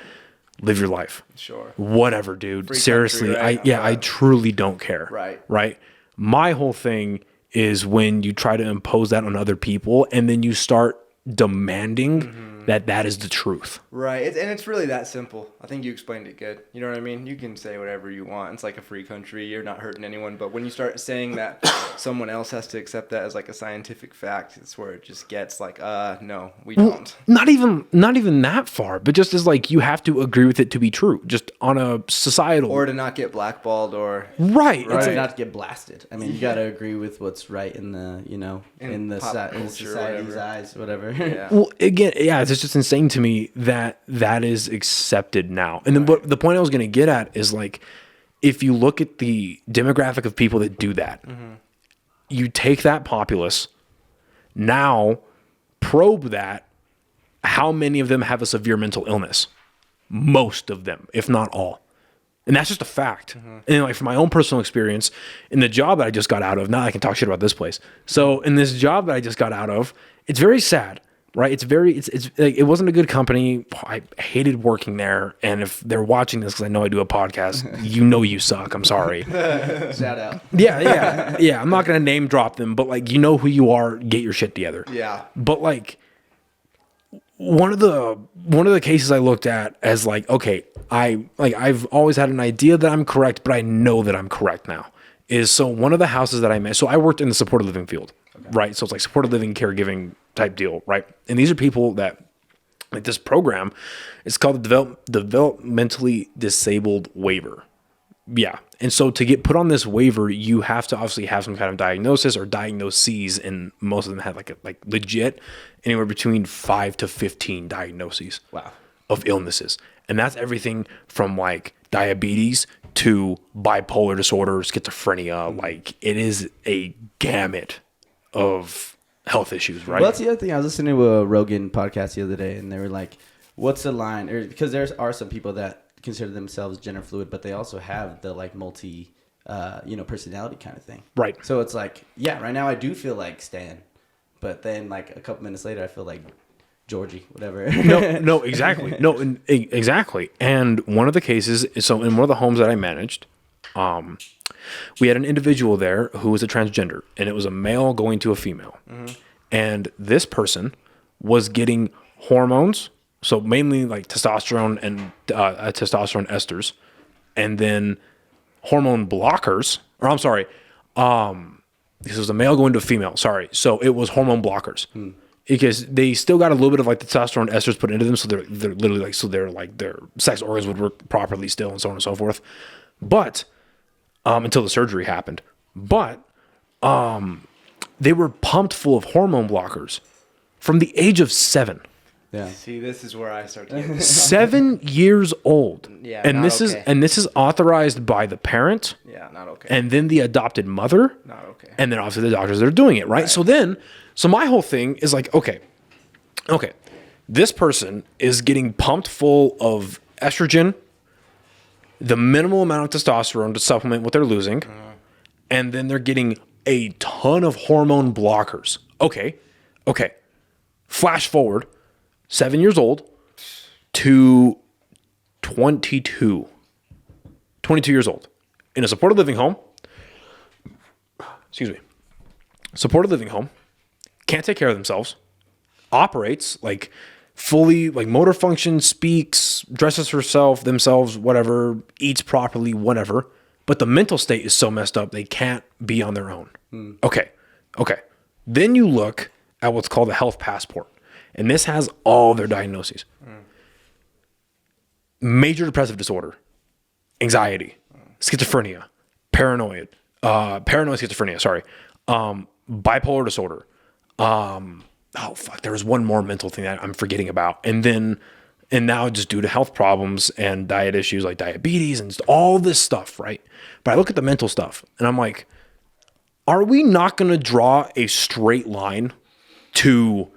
Live your life. Sure. Whatever, dude. Free Seriously, country, right? I truly don't care. Right. My whole thing is when you try to impose that on other people and then you start demanding that is the truth. Right. And it's really that simple. I think you explained it good. You know what I mean? You can say whatever you want. It's like a free country. You're not hurting anyone. But when you start saying that someone else has to accept that as like a scientific fact, it's where it just gets like, no, we don't. Not even that far, but just as like you have to agree with it to be true, just on a societal. Or to not get blackballed or... Right. It's like not to get blasted. I mean, you got to agree with what's right in the, in society's eyes, whatever. Yeah. Well, again, it's just insane to me that is accepted now. And then the point I was going to get at is like, if you look at the demographic of people that do that, you take that populace, now probe that, how many of them have a severe mental illness? Most of them, if not all. And that's just a fact. And like from my own personal experience, in the job that I just got out of, now I can talk shit about this place. So in this job that I just got out of, it's very sad. Right. It's like, it wasn't a good company. I hated working there. And if they're watching this, because I know I do a podcast, you suck. I'm sorry. Shout out. Yeah. I'm not going to name drop them, but like, who you are, get your shit together. Yeah. But like, one of the cases I looked at as like, okay, I've always had an idea that I'm correct, but I know that I'm correct now. Is so one of the houses that I met, so I worked in the supported living field, right? So it's like supported living, caregiving type deal, right? And these are people that, like this program, it's called the developmentally disabled waiver. Yeah. And so to get put on this waiver, you have to obviously have some kind of diagnosis or diagnoses, and most of them have like legit anywhere between 5 to 15 diagnoses of illnesses. And that's everything from like diabetes to bipolar disorder, schizophrenia. Like it is a gamut of health issues, right? Well, that's the other thing. I was listening to a Rogan podcast the other day, and they were like, what's the line? Because there are some people that consider themselves gender fluid, but they also have the like multi, personality kind of thing. Right. So it's like, yeah, right now I do feel like Stan, but then like a couple minutes later I feel like Georgie, whatever. No, exactly. Exactly. And one of the cases, so in one of the homes that I managed, we had an individual there who was a transgender, and it was a male going to a female. Mm-hmm. And this person was getting hormones, so mainly like testosterone and testosterone esters, and then hormone blockers, or I'm sorry, this was a male going to a female, sorry. So it was hormone blockers. Because they still got a little bit of like the testosterone esters put into them, so they're literally like, so they're like their sex organs would work properly still, and so on and so forth. But until the surgery happened, but they were pumped full of hormone blockers from the age of 7. Yeah. See, this is where I start to get 7 years old. Yeah, and not this okay. is authorized by the parent. Yeah, not okay. And then the adopted mother. Not okay. And then obviously the doctors that are doing it, right? So my whole thing is like, okay, this person is getting pumped full of estrogen, the minimal amount of testosterone to supplement what they're losing, and then they're getting a ton of hormone blockers. Okay. Flash forward 7 years old to 22 years old in a supported living home. Excuse me. Supported living home. Can't take care of themselves. Operates like fully like motor function, speaks, dresses herself, themselves, whatever, eats properly, whatever. But the mental state is so messed up they can't be on their own. Okay. Then you look at what's called a health passport. And this has all their diagnoses. Major depressive disorder, anxiety, schizophrenia, paranoid schizophrenia, sorry. Bipolar disorder. There was one more mental thing that I'm forgetting about. And now just due to health problems and diet issues like diabetes and all this stuff, right? But I look at the mental stuff and I'm like, are we not going to draw a straight line to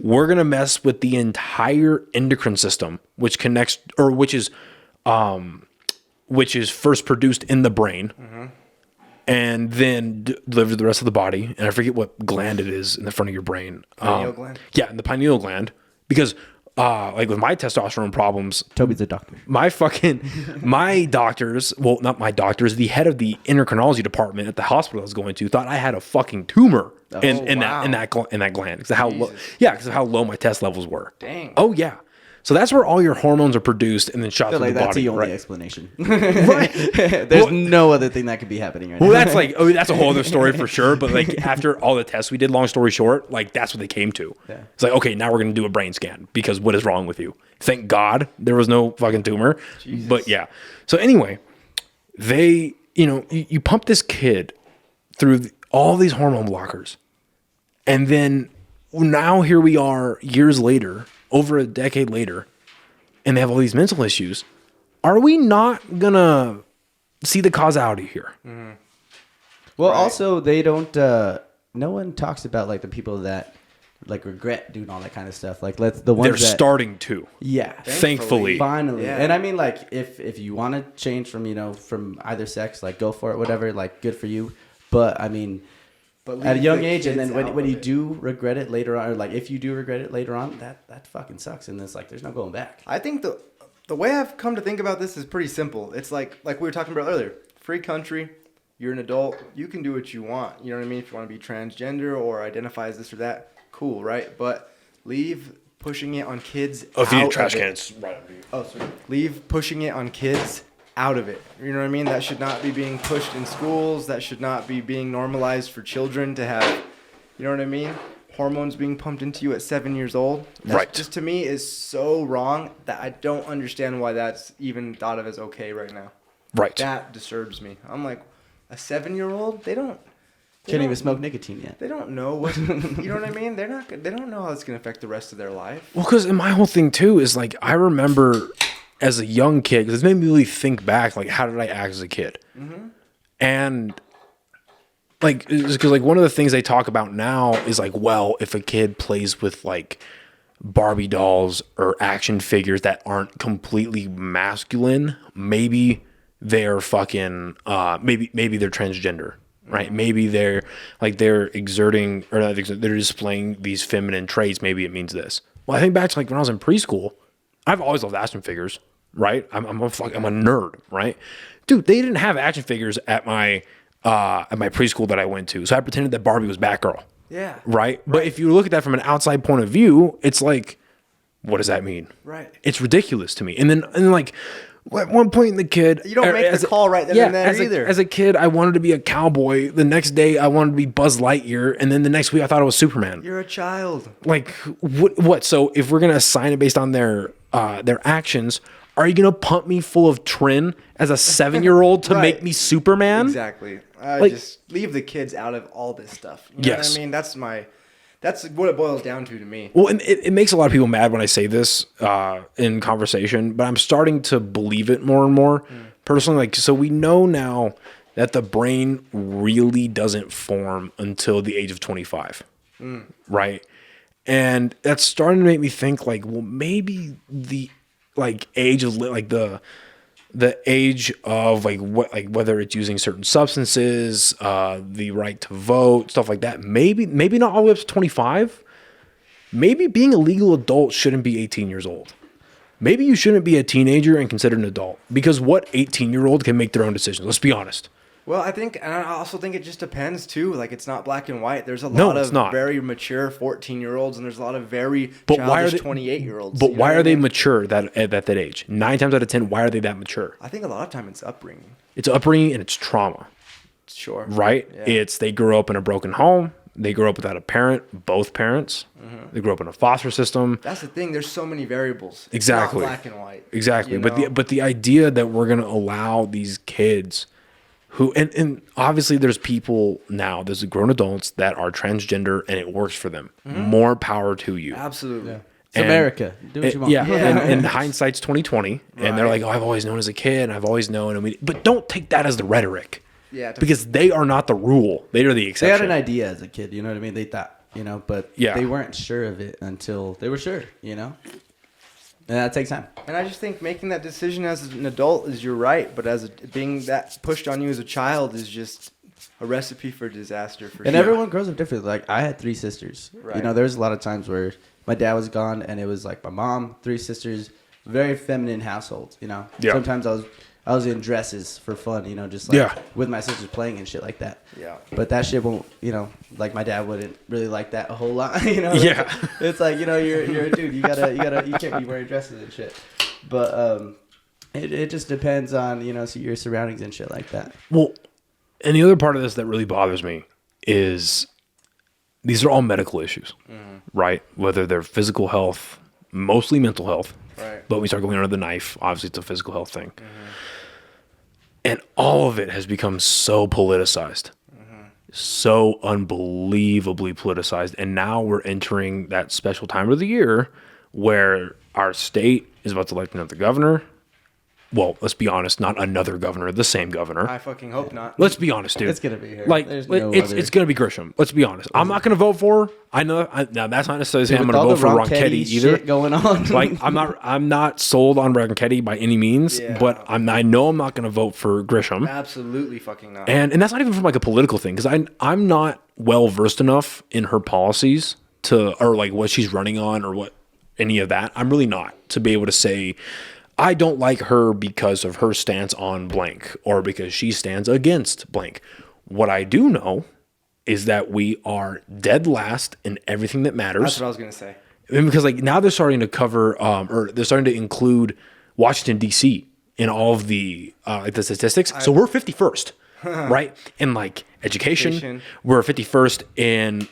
we're going to mess with the entire endocrine system, which is first produced in the brain, and then delivered to the rest of the body. And I forget what gland it is in the front of your brain. Pineal gland? Yeah, in the pineal gland. Because like with my testosterone problems, Tobey's a doctor. My doctors, well, not my doctors, the head of the endocrinology department at the hospital I was going to thought I had a fucking tumor in that gland because of how low my test levels were. Dang. Oh yeah. So that's where all your hormones are produced and then shot through the body. That's the only right? explanation. Right. There's no other thing that could be happening right now. Well, that's like, that's a whole other story for sure. But like after all the tests we did, long story short, like that's what they came to. Yeah. It's like, okay, now we're going to do a brain scan because what is wrong with you? Thank God there was no fucking tumor. Jesus. But yeah. So anyway, they, you pump this kid through all these hormone blockers. And then now here we are years later, over a decade later, and they have all these mental issues. Are we not going to see the causality here? Mm-hmm. Well, also, they don't, no one talks about like the people that like regret doing all that kind of stuff. Like the ones they're starting to. Yeah. Thankfully. Finally. Yeah. And I mean, like, if you want to change from either sex, like go for it, whatever, like good for you. But I mean, at a young age, and then when you do regret it later on, or like if you do regret it later on, that fucking sucks. And it's like there's no going back. I think the way I've come to think about this is pretty simple. It's like we were talking about earlier. Free country. You're an adult. You can do what you want. You know what I mean? If you want to be transgender or identify as this or that, cool, right? But leave pushing it on kids. Oh, if you need trash cans, right under you. Oh, sorry. Leave pushing it on kids out of it. You know what I mean? That should not be being pushed in schools. That should not be being normalized for children to have, you know what I mean? Hormones being pumped into you at 7 years old. That just to me is so wrong that I don't understand why that's even thought of as okay right now. Right. That disturbs me. I'm like, a 7-year-old, they can't even smoke nicotine yet. They don't know what, you know what I mean? They don't know how it's going to affect the rest of their life. Well, because my whole thing too is like, I remember as a young kid, because it's made me really think back, like, how did I act as a kid? Mm-hmm. And like, because like one of the things they talk about now is like, well, if a kid plays with like Barbie dolls or action figures that aren't completely masculine, maybe they're fucking, maybe they're transgender. Right? Maybe they're exerting, or not, they're displaying these feminine traits. Maybe it means this. Well, I think back to like when I was in preschool, I've always loved action figures, right? I'm a nerd, right? Dude, they didn't have action figures at my preschool that I went to. So I pretended that Barbie was Batgirl. Yeah. Right? But if you look at that from an outside point of view, it's like, what does that mean? Right. It's ridiculous to me. And then like, at one point in the kid, you don't make the call right then and there either. As a kid, I wanted to be a cowboy. The next day, I wanted to be Buzz Lightyear, and then the next week, I thought it was Superman. You're a child. Like what? So if we're gonna assign it based on their actions, are you gonna pump me full of Trin as a 7-year-old to Right. make me Superman? Exactly. Like, just leave the kids out of all this stuff. You know Yes. what I mean? That's what it boils down to me. Well, and it makes a lot of people mad when I say this in conversation, but I'm starting to believe it more and more. Personally, like, so we know now that the brain really doesn't form until the age of 25, right? And that's starting to make me think, like, well, maybe the like age of like the age of like what, like whether it's using certain substances, the right to vote, stuff like that. Maybe not all the way up to 25. Maybe being a legal adult shouldn't be 18 years old. Maybe you shouldn't be a teenager and considered an adult, because what 18-year-old can make their own decisions? Let's be honest. Well, and I also think it just depends too. Like, it's not black and white. There's a lot of very mature 14-year-olds, and there's a lot of very childish 28-year-olds. But why are they mature at that age? 9 times out of 10, why are they that mature? I think a lot of time it's upbringing. It's upbringing and it's trauma. Sure. Right? Yeah. They grew up in a broken home. They grew up without a parent, both parents. Mm-hmm. They grew up in a foster system. That's the thing. There's so many variables. Exactly. It's not black and white. Exactly. You know? But the idea that we're going to allow these kids who, and obviously there's people now, there's grown adults that are transgender and it works for them. Mm-hmm. More power to you. Absolutely. Yeah. It's America. Do what you want. Yeah. And hindsight's 2020. And they're like, oh, I've always known as a kid and I've always known. But don't take that as the rhetoric. Yeah. Because they are not the rule. They are the exception. They had an idea as a kid, you know what I mean? They thought, but they weren't sure of it until they were sure, And that takes time. And I just think making that decision as an adult is you're right, but being that pushed on you as a child is just a recipe for disaster. And everyone grows up differently. Like, I had 3 sisters. Right. There's a lot of times where my dad was gone, and it was like my mom, 3 sisters, very feminine household. Yeah. Sometimes I was in dresses for fun, just like with my sisters playing and shit like that. Yeah. But that shit won't, like my dad wouldn't really like that a whole lot, Yeah. It's like, you're a dude, you can't be wearing dresses and shit. But it just depends on, your surroundings and shit like that. Well, and the other part of this that really bothers me is these are all medical issues, right? Whether they're physical health, mostly mental health. Right. But when we start going under the knife, obviously it's a physical health thing. And all of it has become so politicized, so unbelievably politicized. And now we're entering that special time of the year where our state is about to elect another governor. Well, let's be honest, not another governor, the same governor. I fucking hope not. Let's be honest, dude. It's going to be here. Like, it's going to be Grisham. Let's be honest. I'm not going to vote for. I know. Now, that's not necessarily saying I'm going to vote for Ronchetti either. Shit going on. Like, I'm not sold on Ronchetti by any means, but I know I'm not going to vote for Grisham. Absolutely fucking not. And that's not even from like a political thing, because I'm not well versed enough in her policies or like what she's running on or what any of that. I'm really not to be able to say I don't like her because of her stance on blank or because she stands against blank. What I do know is that we are dead last in everything that matters. That's what I was going to say. And because like now they're starting to cover or they're starting to include Washington, D.C. in all of the the statistics. So we're 51st, right? In like education. We're 51st in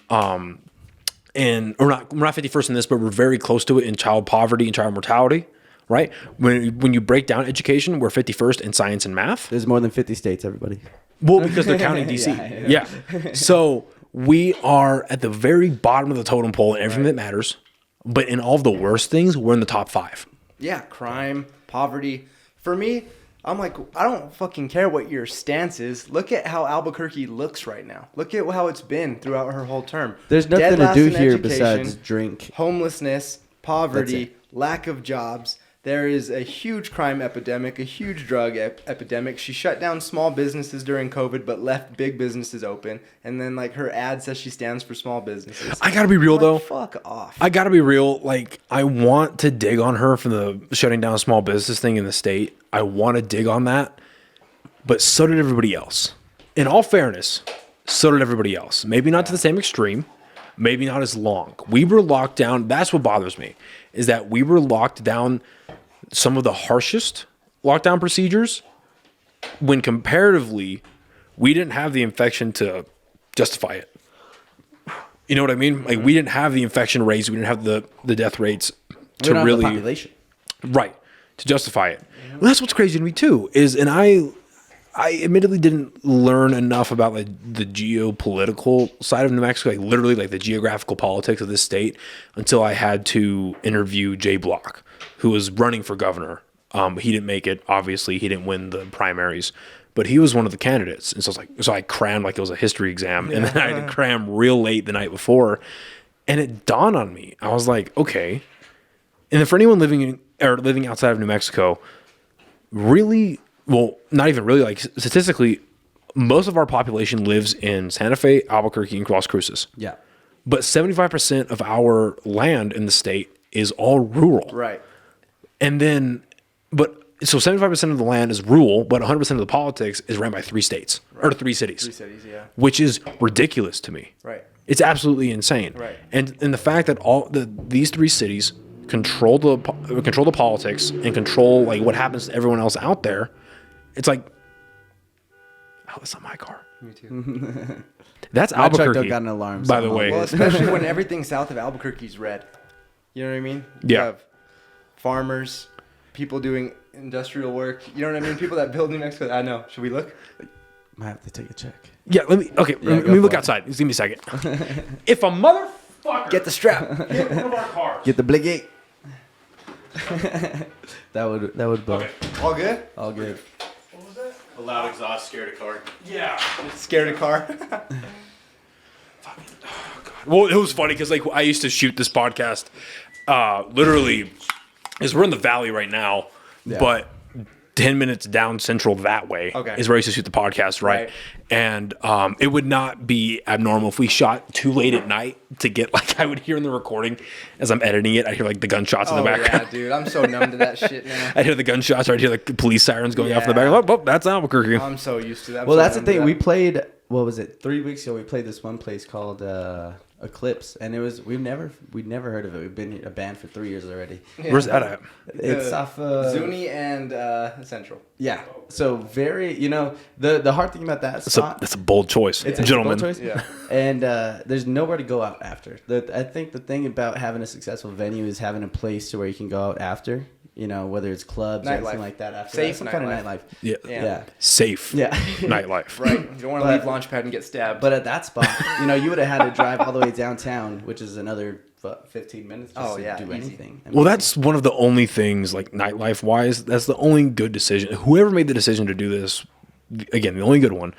we're not 51st in this, but we're very close to it in child poverty and child mortality. right? When you break down education, we're 51st in science and math. There's more than 50 states, everybody. Well, because they're counting DC. Yeah. So we are at the very bottom of the totem pole in everything that matters. But in all of the worst things, we're in the top 5. Yeah, crime, poverty. For me, I'm like, I don't fucking care what your stance is. Look at how Albuquerque looks right now. Look at how it's been throughout her whole term. There's nothing to do here besides drink. Homelessness, poverty, lack of jobs. There is a huge crime epidemic, a huge drug epidemic. She shut down small businesses during COVID, but left big businesses open. And then, like, her ad says she stands for small businesses. I gotta be real, though. Fuck off. I gotta be real. Like, I want to dig on her for the shutting down a small business thing in the state. I want to dig on that. But so did everybody else. In all fairness, so did everybody else. Maybe not to the same extreme. Maybe not as long. We were locked down. That's what bothers me, is that we were locked down some of the harshest lockdown procedures when comparatively we didn't have the infection to justify it. You know what I mean? Like, we didn't have the infection rates. We didn't have the death rates to really, the population. Right, to justify it. Well, that's what's crazy to me too, and I admittedly didn't learn enough about like the geopolitical side of New Mexico, like literally like the geographical politics of this state, until I had to interview Jay Block, who was running for governor. He didn't make it. Obviously, he didn't win the primaries, but he was one of the candidates. And so I crammed like it was a history exam, and then I had to cram real late the night before, and it dawned on me. I was like, okay. And then for anyone living outside of New Mexico, really. Well, not even really. Like, statistically, most of our population lives in Santa Fe, Albuquerque, and Las Cruces. Yeah. But 75% of our land in the state is all rural. Right. And then, so 75% of the land is rural, but 100% of the politics is ran by 3 states, or 3 cities. 3 cities, yeah. Which is ridiculous to me. Right. It's absolutely insane. Right. And the fact that these 3 cities control the politics and control like what happens to everyone else out there. It's like, oh, that's not my car. Me too. That's My truck Albuquerque, don't got an alarm, by so the way. Well, especially when everything south of Albuquerque is red. You know what I mean? You Yeah. have farmers, people doing industrial work. You know what I mean? People that build New Mexico. I know. Should we look? Might have to take a check. Yeah, let me look outside. Just give me a second. If a motherfucker Get the strap. hit one of our cars. Get the bliggy. that would blow. Okay. All good? All good. What was that? A loud exhaust scared a car. Yeah. Scared a car? Well, it was funny because like I used to shoot this podcast, literally, because we're in the valley right now, but 10 minutes down central that way is where I used to shoot the podcast, right? And it would not be abnormal if we shot too late at night to get like, I would hear in the recording as I'm editing it, I hear like the gunshots in the background. Yeah, dude, I'm so numb to that shit now. I'd hear the gunshots, or I'd hear like the police sirens going off in the back. Oh, that's Albuquerque. I'm so used to that. Well, that's the thing. We played, what was it, 3 weeks ago, we played this one place called Eclipse, and it was we'd never heard of it. We've been a band for 3 years already. Yeah. Where's that at? It's off Zuni and Central. Yeah, so very, the hard thing about that spot. That's a bold choice, gentlemen. A bold choice. Yeah, and there's nowhere to go out after. I think the thing about having a successful venue is having a place to where you can go out after. Whether it's clubs or anything like that. After safe some kind of nightlife. Yeah. Safe. Yeah. Nightlife. Right. You don't want to leave Launchpad and get stabbed. But at that spot, you would have had to drive all the way downtown, which is another 15 minutes just to do anything. Well, that's one of the only things, like nightlife wise, that's the only good decision. Whoever made the decision to do this, again, the only good one,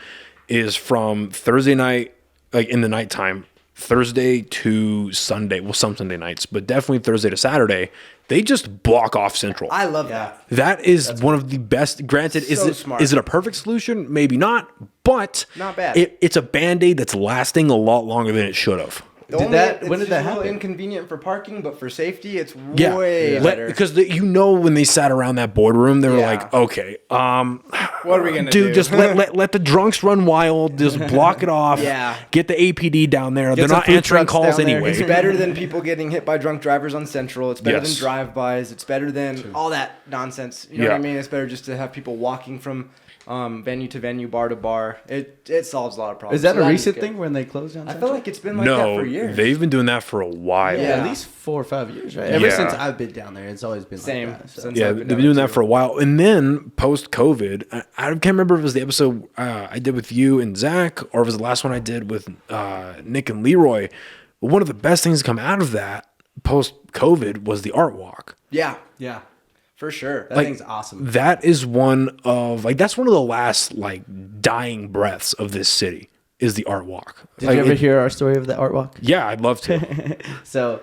is from Thursday night, like in the nighttime, Thursday to Sunday. Well, some Sunday nights, but definitely Thursday to Saturday. They just block off Central. I love that. That's one of the best. Granted, smart. Is it a perfect solution? Maybe not, but not bad. It's a Band-Aid that's lasting a lot longer than it should have. When did that It's a happen? little inconvenient for parking, but for safety, it's way better. Because when they sat around that boardroom, they were like, okay, what are we gonna do? Just let the drunks run wild. Just block it off. Get the APD down there. They're not answering calls anyway. It's better than people getting hit by drunk drivers on Central. It's better than drive-bys. It's better than all that nonsense. You know what I mean? It's better just to have people walking from venue to venue, bar to bar. It solves a lot of problems. Is that So a recent good. thing when they closed down? I Central? feel like it's been like that for years. they've been doing that for a while. Yeah, Yeah. at least 4 or 5 years, right? Ever Yeah. since I've been down there, it's always been Same. like that. So. Since Yeah, I've they've been been doing down that for a while. And then post-COVID, I can't remember if it was the episode I did with you and Zach, or if it was the last one I did with Nick and Leroy. But one of the best things to come out of that post-COVID was the art walk. Yeah, Yeah. for sure. That thing's awesome. That is one of that's one of the last dying breaths of this city is the art walk. Did you ever hear our story of the art walk? Yeah, I'd love to. So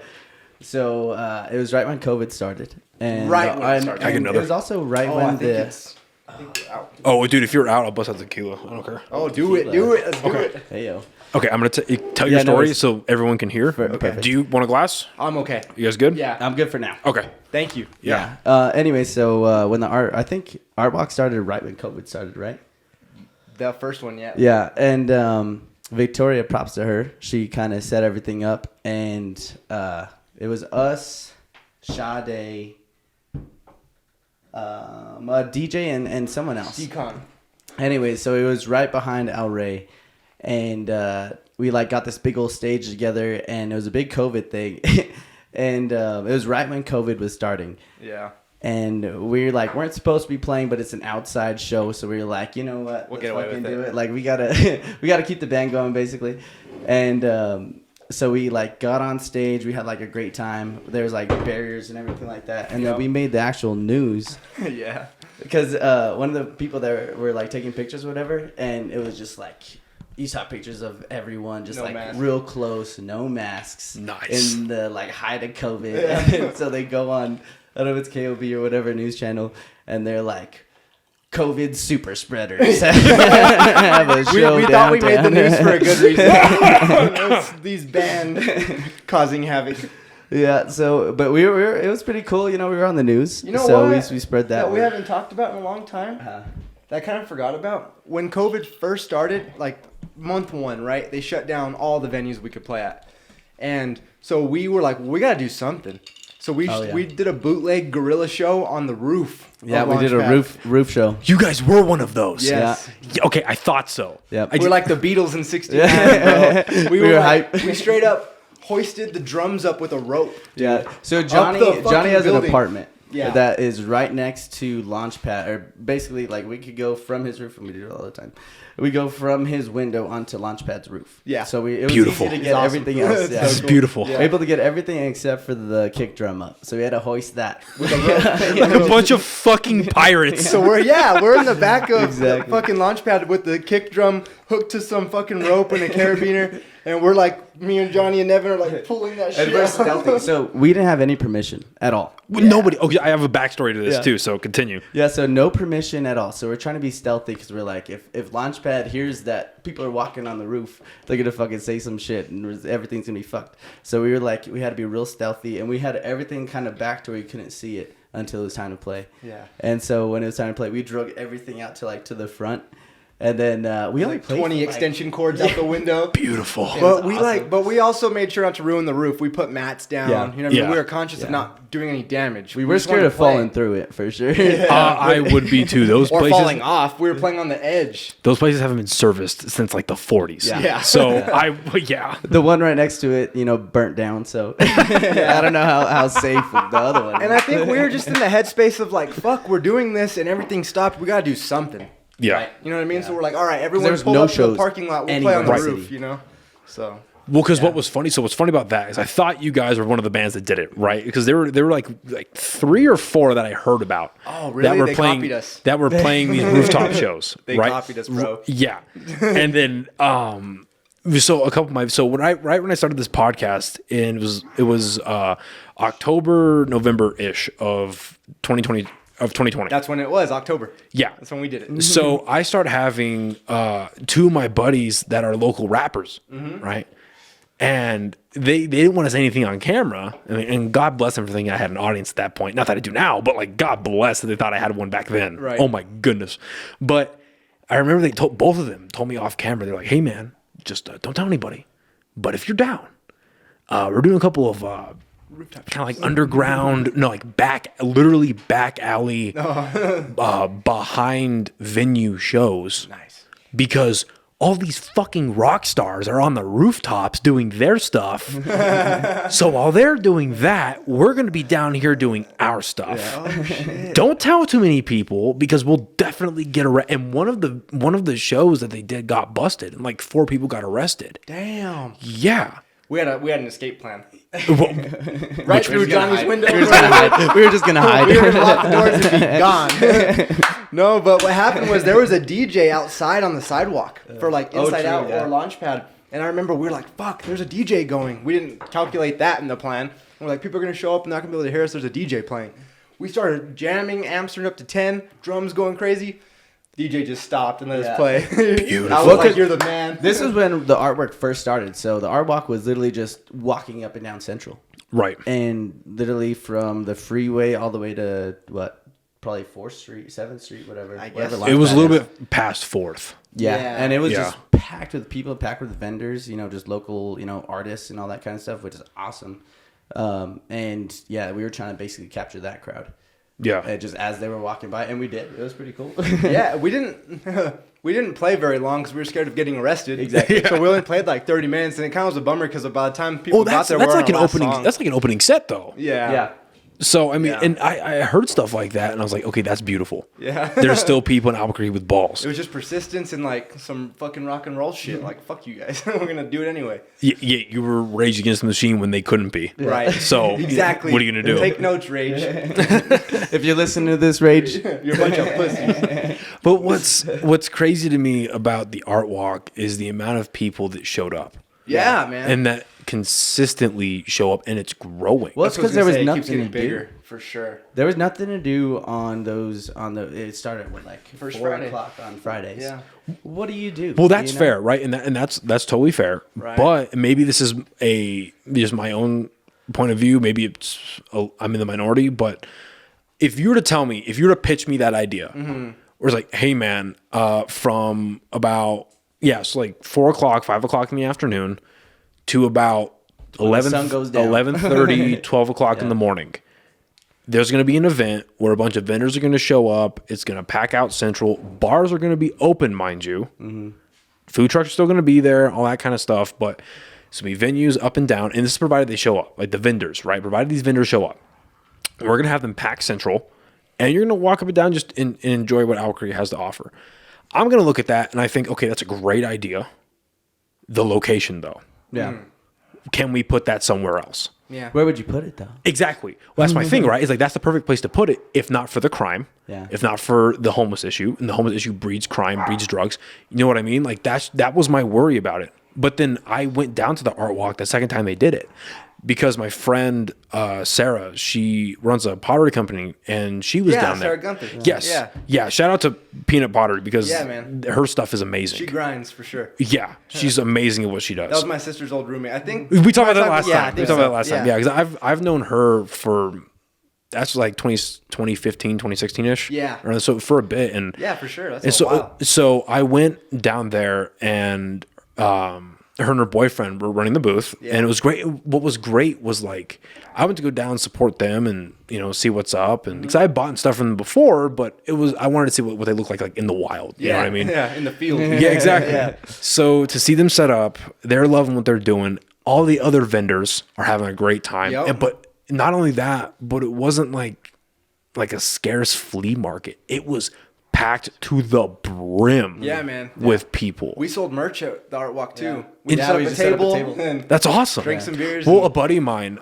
it was right when COVID started, and Right when it started. I get and another. it was also right Oh, when I think the it's. I think we're out. Oh, dude, if you're out, I'll bust out tequila. I don't care. Oh, do it. Let's do it. hey yo. Okay, I'm gonna tell Yeah, your no, story it's- so everyone can hear. perfect. Do you want a glass? I'm okay. You guys good? Yeah. I'm good for now. Okay. Thank you. Yeah. Anyway, so when I think art walk started right when COVID started, right? The first one, yeah. Yeah, and Victoria, props to her. She kind of set everything up, and it was us, Sade, a DJ, and someone else. Decon. Anyway, so it was right behind Al Ray, and we got this big old stage together, and it was a big COVID thing, and it was right when COVID was starting. Yeah. And we weren't supposed to be playing, but it's an outside show, so we were like, you know what, We'll let's get away fucking with do it. it. Like we gotta keep the band going, basically. And so we got on stage. We had a great time. There was barriers and everything like that, and then Yep. we made the actual news Yeah. because one of the people there were taking pictures or whatever, and it was just you saw pictures of everyone just No mask. real close, no masks, Nice. in the height of COVID. And so they go on, I don't know if it's KOB or whatever news channel, and they're like, COVID super spreaders have a show We thought we made the downtown. news for a good reason. It's these band causing havoc. Yeah, so but we were it was pretty cool. We were on the news. You know so what? we spread that. we haven't talked about in a long time. That I kind of forgot about. When COVID first started, month 1, right? They shut down all the venues we could play at. And so we were like, we got to do something. So we did a bootleg guerrilla show on the roof. Yeah, of we did a Launchpad. roof show. You guys were one of those. Yes. Yeah, okay, I thought so. Yep. I We're ju- like the Beatles in 69, Yeah. bro. We were hype. We straight up hoisted the drums up with a rope. Yeah. So the Johnny fucking has an building. apartment. Yeah. That is right next to Launchpad, or basically we could go from his roof, and we do it all the time. We go from his window onto Launchpad's roof. Yeah. So it was Beautiful. easy to It's get awesome. everything else. It's Yeah. It's beautiful. Yeah. Able to get everything except for the kick drum up. So we had to hoist that. With a rope. Like a bunch of fucking pirates. So we're in the back of Exactly. the fucking launch pad with the kick drum hooked to some fucking rope and a carabiner, and we're me and Johnny and Nevin are pulling that shit. And we're out. stealthy. So we didn't have any permission at all. Nobody. Okay, I have a backstory to this Yeah. too. So continue. Yeah, so no permission at all. So we're trying to be stealthy because we're like, if Launchpad hears that people are walking on the roof, they're gonna fucking say some shit and everything's gonna be fucked. So we were we had to be real stealthy, and we had everything kind of back to where you couldn't see it until it was time to play. Yeah. And so when it was time to play, we drug everything out to to the front, and then we only played 20 for, extension cords out the window. Beautiful. But was we awesome. but we also made sure not to ruin the roof. We put mats down. Yeah. You know what I mean? Yeah. We were conscious of Yeah. not doing any damage. We were just wanted scared to of play. falling through it for sure. I would be too. Those Or places. falling off. We were playing on the edge. Those places haven't been serviced since the 40s. Yeah. Yeah. So yeah. The one right next to it, burnt down. So I don't know how safe the other one. And I think we were just in the headspace of fuck, we're doing this and everything stopped. We got to do something. Yeah. Right? You know what I mean? So we're like, all right, everyone there's pull no up to the shows parking lot. We'll anywhere play on the in the roof, city. So. Well, because what's funny about that is I thought you guys were one of the bands that did it, right? Because there were like 3 or 4 that I heard about. Oh, really? That were They playing, copied us. That were playing these rooftop shows. They right? copied us, bro. Yeah, and then so a couple of my when I started this podcast, and it was October, November ish of 2020. That's when it was, October. Yeah. That's when we did it. So I start having 2 of my buddies that are local rappers, right? And they didn't want to say anything on camera. And God bless them for thinking I had an audience at that point. Not that I do now, but God bless that they thought I had one back then. Right. Oh my goodness. But I remember both of them told me off camera. They're like, hey man, just don't tell anybody. But if you're down, we're doing a couple of kind of like underground, no, like literally back alley, behind venue shows. Nice. Because all these fucking rock stars are on the rooftops doing their stuff. So while they're doing that, we're going to be down here doing our stuff. Yeah. Oh, shit. Don't tell too many people because we'll definitely get arrested. And one of the shows that they did got busted, and like 4 people got arrested. Damn. Yeah. We had an escape plan. Well, Right through Johnny's window. We were just gonna hide. We were gonna lock the doors and be gone. No, but what happened was there was a DJ outside on the sidewalk for like Inside Out or Launchpad. And I remember we were like, fuck, there's a DJ going. We didn't calculate that in the plan. We're like, people are going to show up and not going to be able to hear us. There's a DJ playing. We started jamming, amps turned up to 10, drums going crazy. DJ just stopped and let us play. Beautiful. I was like, you're the man. This was when the artwork first started. So the art walk was literally just walking up and down Central. right. And literally from the freeway all the way to probably 4th Street, 7th Street, whatever. I guess. It was a little bit past 4th. Yeah. Yeah. And it was Yeah. just packed with people, packed with vendors, just local, artists and all that kind of stuff, which is awesome. And yeah, we were trying to basically capture that crowd. Yeah. Just as they were walking by, and we did. It was pretty cool. Yeah, we didn't play very long because we were scared of getting arrested. Exactly. So we only played like 30 minutes, and it kind of was a bummer because by the time people got that's there, that's we were like on an our last opening. song. That's like an opening set though. Yeah. Yeah. So I mean, Yeah. and I heard stuff like that, and I was like, okay, that's beautiful. Yeah. There's still people in Albuquerque with balls. It was just persistence and like some fucking rock and roll shit. Like, fuck you guys. We're going to do it anyway. Yeah, you were Rage Against the Machine when they couldn't be. Right. So exactly. what are you gonna do? Take notes, Rage. If you're listening to this, Rage. You're a bunch of pussies. But what's crazy to me about the art walk is the amount of people that showed up Yeah, man. and that consistently show up, and it's growing. Well, it's That's what I because there was gonna say. It nothing keeps getting to bigger, do. for sure. There was nothing to do it started with like First 4 Friday. o'clock on Fridays. Yeah. What do you do? Well, that's You know? fair, right? And that's totally fair. Right. But maybe this is just my own point of view. Maybe I'm in the minority. But if you were to pitch me that idea, where it's like, hey man, from about like 4 o'clock, 5 o'clock in the afternoon to about 11:30, 12 o'clock in the morning. There's going to be an event where a bunch of vendors are going to show up. It's going to pack out Central. Bars are going to be open, mind you. Mm-hmm. Food trucks are still going to be there, all that kind of stuff. But it's going to be venues up and down. And this is provided they show up, like the vendors, right? Provided these vendors show up. We're going to have them pack Central. And you're going to walk up and down just and enjoy what Albuquerque has to offer. I'm going to look at that and I think, okay, that's a great idea. The location, though. Yeah. Can we put that somewhere else? Yeah. Where would you put it though? Exactly. Well, that's my thing, right? It's like that's the perfect place to put it, if not for the crime, Yeah. if not for the homeless issue, and the homeless issue breeds crime, breeds drugs. You know what I mean? Like that was my worry about it. But then I went down to the art walk the second time they did it because my friend Sarah, she runs a pottery company, and she was down there. Sarah Gunther. Yes. Yeah. Shout out to Peanut Pottery because man. her stuff is amazing. She grinds for sure. Yeah, she's amazing at what she does. That was my sister's old roommate. I think We talked about that last yeah, I time. think We talked so. about that last time. Yeah, because I've known her for that's like 2015, 2016-ish. Yeah. Or so for a bit. And Yeah, for sure. That's and a so while. so I went down there, and her and her boyfriend were running the booth, Yeah. and it was great. What was great was like I went to go down and support them, and see what's up, and because I had bought stuff from them before, but I wanted to see what they look like in the wild. You know what I mean? Yeah, in the field. Yeah, exactly. Yeah. So to see them set up, they're loving what they're doing. All the other vendors are having a great time. Yep. But not only that, but it wasn't like a scarce flea market. It was packed to the brim. Yeah, man. With people. We sold merch at the art walk too. Yeah. We Yeah, set up we a just set up a table, table. and That's awesome. drank some beers. Well, and- a buddy of mine,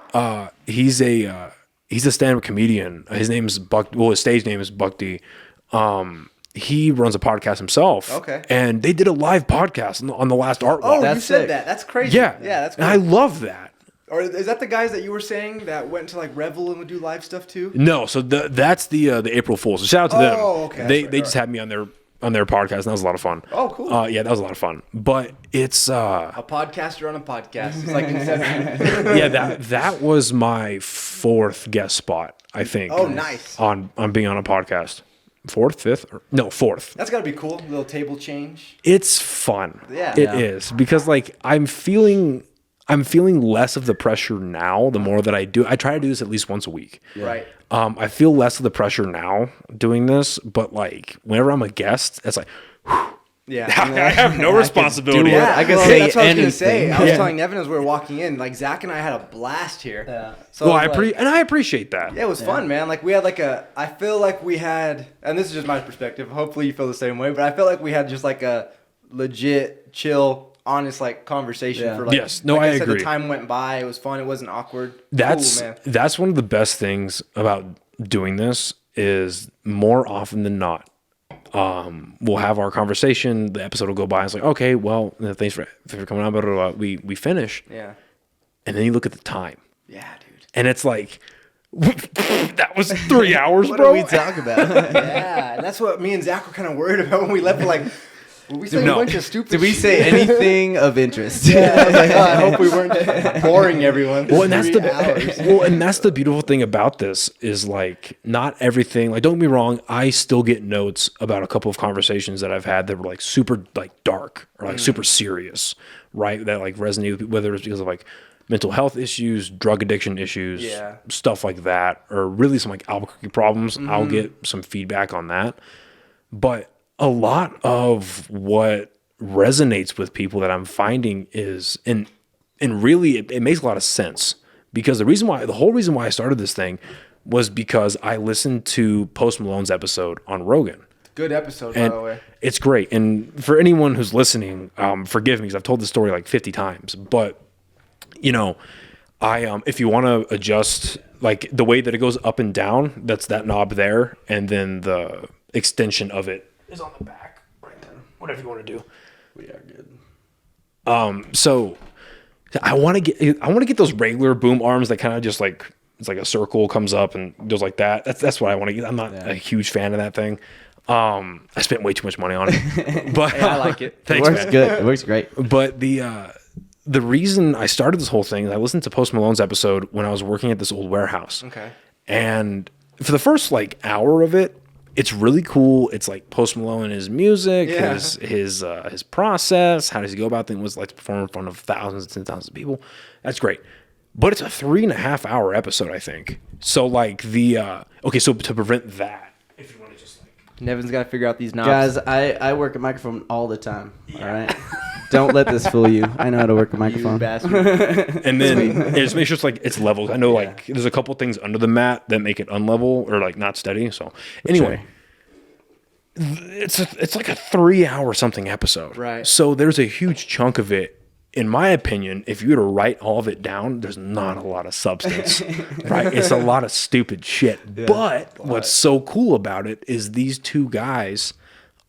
he's a stand-up comedian. His name is Buck. Well, his stage name is Buck D. He runs a podcast himself. Okay. And they did a live podcast on the last art walk. oh, That's you said sick. that. That's crazy. Yeah. Yeah, that's And cool. I love that. Or is that the guys that you were saying that went to like Revel and would do live stuff too? No, so that's the April Fools. So shout out to them. Oh, okay. They That's right, just had me on their podcast, and that was a lot of fun. Oh, cool. Yeah, that was a lot of fun. But it's A podcaster on a podcast. It's like Inception. yeah, that was my 4th guest spot, I think. Oh, nice. On being on a podcast. 4th, 5th? No, 4th. That's got to be cool. A little table change. It's fun. Yeah. It is because like I'm feeling I'm feeling less of the pressure now the more that I do. I try to do this at least once a week. Yeah. Right. I feel less of the pressure now doing this, but like whenever I'm a guest, it's like, whew, yeah, I have no responsibility. Yeah, I can say that's what I was gonna say. anything. I was telling Nevin as we were walking in, like Zach and I had a blast here. Yeah. So Well, I appreciate that. Yeah, it was fun, man. Like we had I feel like we had, and this is just my perspective. Hopefully you feel the same way, but I felt like we had just like a legit, chill, honest like conversation for like. Yes, no, like I said, agree. The time went by. It was fun. It wasn't awkward. That's cool, man. that's one of the best things about doing this is more often than not, we'll have our conversation. The episode will go by. It's like, okay, well, thanks for coming on. Blah, blah, blah. We finish. Yeah. And then you look at the time. Yeah, dude. And it's like, that was 3 hours, What bro. do we talk about? Yeah, and that's what me and Zach were kind of worried about when we left. We're like, we said No. a bunch of stupid. Did we shit. say anything of interest? Yeah, I was like, I hope we weren't boring everyone. Well, and that's 3 hours. and that's the beautiful thing about this is like not everything. Like, don't get me wrong, I still get notes about a couple of conversations that I've had that were like super like dark or like super serious, right? That like resonate with people, whether it's because of like mental health issues, drug addiction issues, stuff like that, or really some like Albuquerque problems. I'll get some feedback on that, but a lot of what resonates with people that I'm finding is, and really it makes a lot of sense, because the whole reason why I started this thing was because I listened to Post Malone's episode on Rogan. Good episode, And by the way. it's great. And for anyone who's listening, forgive me because I've told this story like 50 times, but you know, if you want to adjust like the way that it goes up and down, that's that knob there. And then the extension of it is on the back right there. Whatever you want to do. We are good. So I want to get those regular boom arms that kind of just like, it's like a circle comes up and goes like that. That's what I want to get. I'm not a huge fan of that thing. I spent way too much money on it, but Hey, I like it. Thanks, It works man. good. It works great. But the reason I started this whole thing is I listened to Post Malone's episode when I was working at this old warehouse. Okay. And for the first like hour of it, it's really cool. It's like Post Malone and his music, his process, how does he go about things, was like to perform in front of thousands and thousands of people. That's great. But it's a 3.5 hour episode, I think. So like so to prevent that, if you want to just like Nevin's got to figure out these knobs. Guys, I work a microphone all the time. All right. Don't let this fool you. I know how to work a microphone. You bastard. and then just make sure it's like it's level. I know like there's a couple things under the mat that make it unlevel or like not steady. So anyway, it's like a 3 hour something episode. Right. So there's a huge chunk of it. In my opinion, if you were to write all of it down, there's not a lot of substance, right? It's a lot of stupid shit. Yeah, but what's so cool about it is these two guys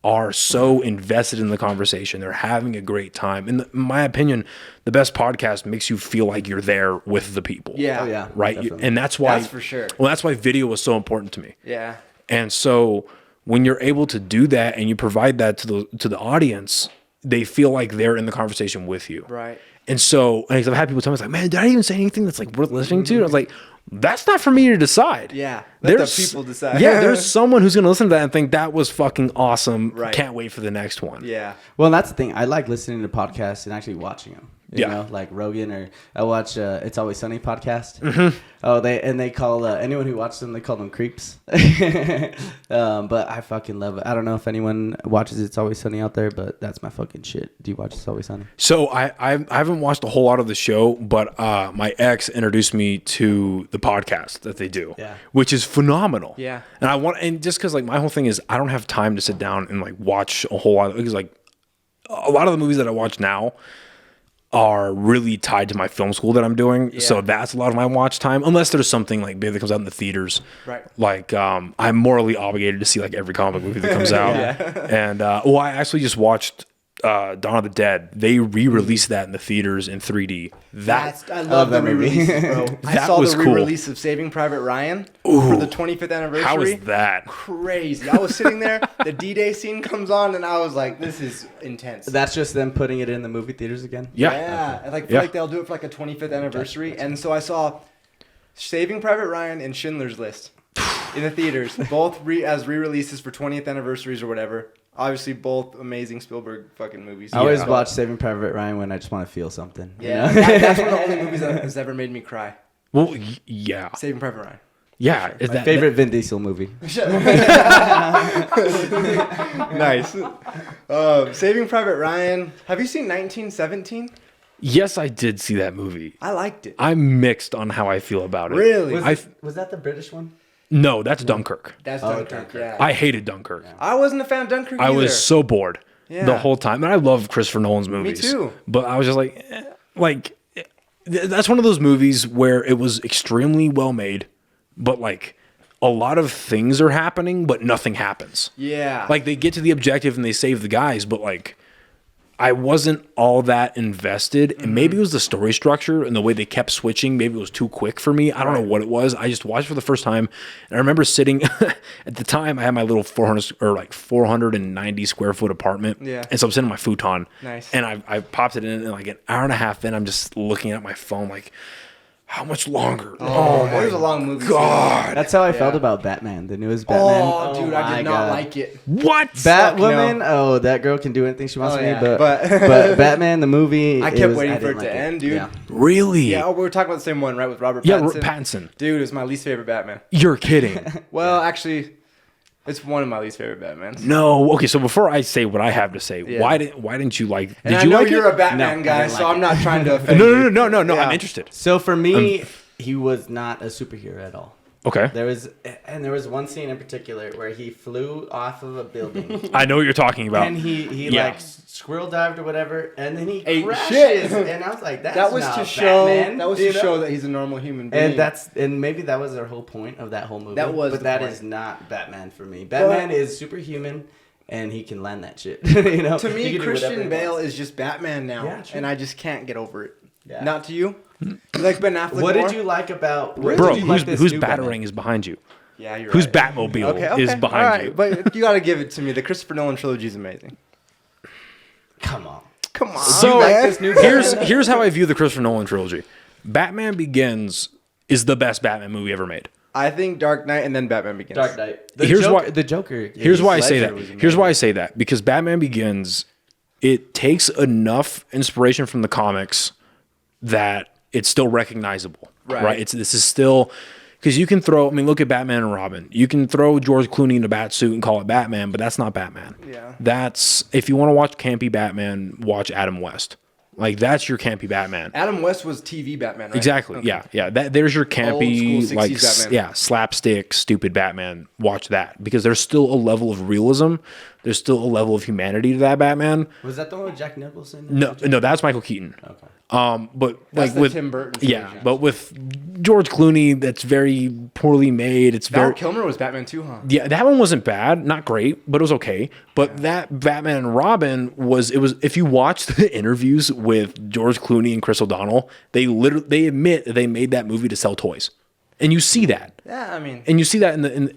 are so invested in the conversation. They're having a great time. In my opinion, the best podcast makes you feel like you're there with the people. Yeah. Oh, yeah. Right? Definitely. And that's why... That's for sure. Well, that's why video was so important to me. Yeah. And so when you're able to do that and you provide that to the audience, they feel like they're in the conversation with you. Right. And so, and I've had people tell me, it's like, man, did I even say anything that's like worth listening to? I was like, that's not for me to decide. Yeah. Let the people decide. Yeah, there's someone who's going to listen to that and think that was fucking awesome. Right. Can't wait for the next one. Yeah. Well, and that's the thing. I like listening to podcasts and actually watching them. You Yeah. know, like Rogan, or I watch It's Always Sunny podcast. Mm-hmm. Oh, they call anyone who watches them, they call them creeps. But I fucking love it. I don't know if anyone watches It's Always Sunny out there, but that's my fucking shit. Do you watch It's Always Sunny? So I haven't watched a whole lot of the show, but my ex introduced me to the podcast that they do, which is phenomenal. Yeah. And just because like my whole thing is I don't have time to sit down and like watch a whole lot of, because like a lot of the movies that I watch now are really tied to my film school that I'm doing. Yeah. So that's a lot of my watch time, unless there's something like big that comes out in the theaters. Right. Like I'm morally obligated to see like every comic movie that comes out. And I actually just watched Dawn of the Dead. They re-released that in the theaters in 3D. I love the that movie. re-releases, bro. I That saw was the cool. re-release of Saving Private Ryan for the 25th anniversary. How is that? Crazy. I was sitting there, the D-Day scene comes on, and I was like, this is intense. That's just them putting it in the movie theaters again? Yeah. I feel like they'll do it for like a 25th anniversary. And so I saw Saving Private Ryan and Schindler's List in the theaters, both as re-releases for 20th anniversaries or whatever. Obviously, both amazing Spielberg fucking movies. I always watch Saving Private Ryan when I just want to feel something. Yeah, you know? that's one of the only movies that has ever made me cry. Well, yeah. Saving Private Ryan. Yeah. Is My favorite Vin Diesel movie. Nice. Saving Private Ryan. Have you seen 1917? Yes, I did see that movie. I liked it. I'm mixed on how I feel about it. Really? Was that the British one? No, that's Dunkirk. That's Oh, Dunkirk. Yeah. I hated Dunkirk. I wasn't a fan of Dunkirk I either. was so bored Yeah. the whole time. And I love Christopher Nolan's movies. too. But I was just like, that's one of those movies where it was extremely well made, but like a lot of things are happening, but nothing happens. Yeah. Like they get to the objective and they save the guys, but like I wasn't all that invested. And maybe it was the story structure and the way they kept switching. Maybe it was too quick for me. I don't know what it was. I just watched it for the first time. And I remember sitting at the time, I had my little 490 square foot apartment. Yeah. And so I'm sitting on my futon. Nice. And I popped it in, and like an hour and a half in, I'm just looking at my phone like, how much longer? Oh, it was a long movie. God. That's how I felt about Batman, the newest Batman. Oh, dude, I my did not God. like it. What? Batwoman, oh, that girl can do anything she wants Oh, to me, yeah. but, But- Batman, the movie, I kept waiting I for it didn't to like end, dude. Yeah. Really? Yeah, we were talking about the same one, right? With Robert Yeah, Pattinson. Pattinson. Dude, it was my least favorite Batman. You're kidding. Well, actually, it's one of my least favorite Batmans. No. Okay, so before I say what I have to say, Yeah. why didn't you like? And Did I you know like you're it? a Batman No, I guy, didn't so like I'm not trying to offend No, you. no. Yeah. I'm interested. So for me, he was not a superhero at all. Okay. There was one scene in particular where he flew off of a building I know what you're talking about. and he Yeah. like squirrel dived or whatever, and then he Ate crashes. shit. And I was like, that's That was not to show. Batman, That was you to know? show that he's a normal human being. And maybe that was their whole point of that whole movie. That was but the that point. is not Batman for me. Batman is superhuman, and he can land that shit. You know, To He me, can do whatever Christian he Bale wants. is just Batman now, Yeah, true. and I just can't get over it. Yeah. Not to you. You like Ben Affleck? What more? did you like about Bro, whose Batarang is behind you? Yeah, you're Whose right. Batmobile is behind All right, you? but you got to give it to me. The Christopher Nolan trilogy is amazing. Come on. Come on. So like this new here's how I view the Christopher Nolan trilogy. Batman Begins is the best Batman movie ever made. I think Dark Knight and then Batman Begins. Dark Knight. The Joker. Here's why I say Ledger that. was Here's why I amazing. say that. Because Batman Begins, it takes enough inspiration from the comics that it's still recognizable. Right? This is still, because you can throw, I mean, look at Batman and Robin. You can throw George Clooney in a bat suit and call it Batman, but that's not Batman. Yeah. That's, if you want to watch campy Batman, watch Adam West. Like, that's your campy Batman. Adam West was TV Batman, right? Exactly. Okay. Yeah. There's your campy, Old school 60s like, Batman. slapstick, stupid Batman. Watch that, because there's still a level of realism. There's still a level of humanity to that Batman. Was that the one with Jack Nicholson? No, that's Michael Keaton. Okay. But That's like the with Tim Burton yeah, trilogy. but with George Clooney, that's very poorly made. It's Val very Kilmer was Batman too, huh? yeah. That one wasn't bad, not great, but it was okay. But that Batman and Robin was if you watch the interviews with George Clooney and Chris O'Donnell, they admit that they made that movie to sell toys, and you see that. Yeah, I mean, And you see that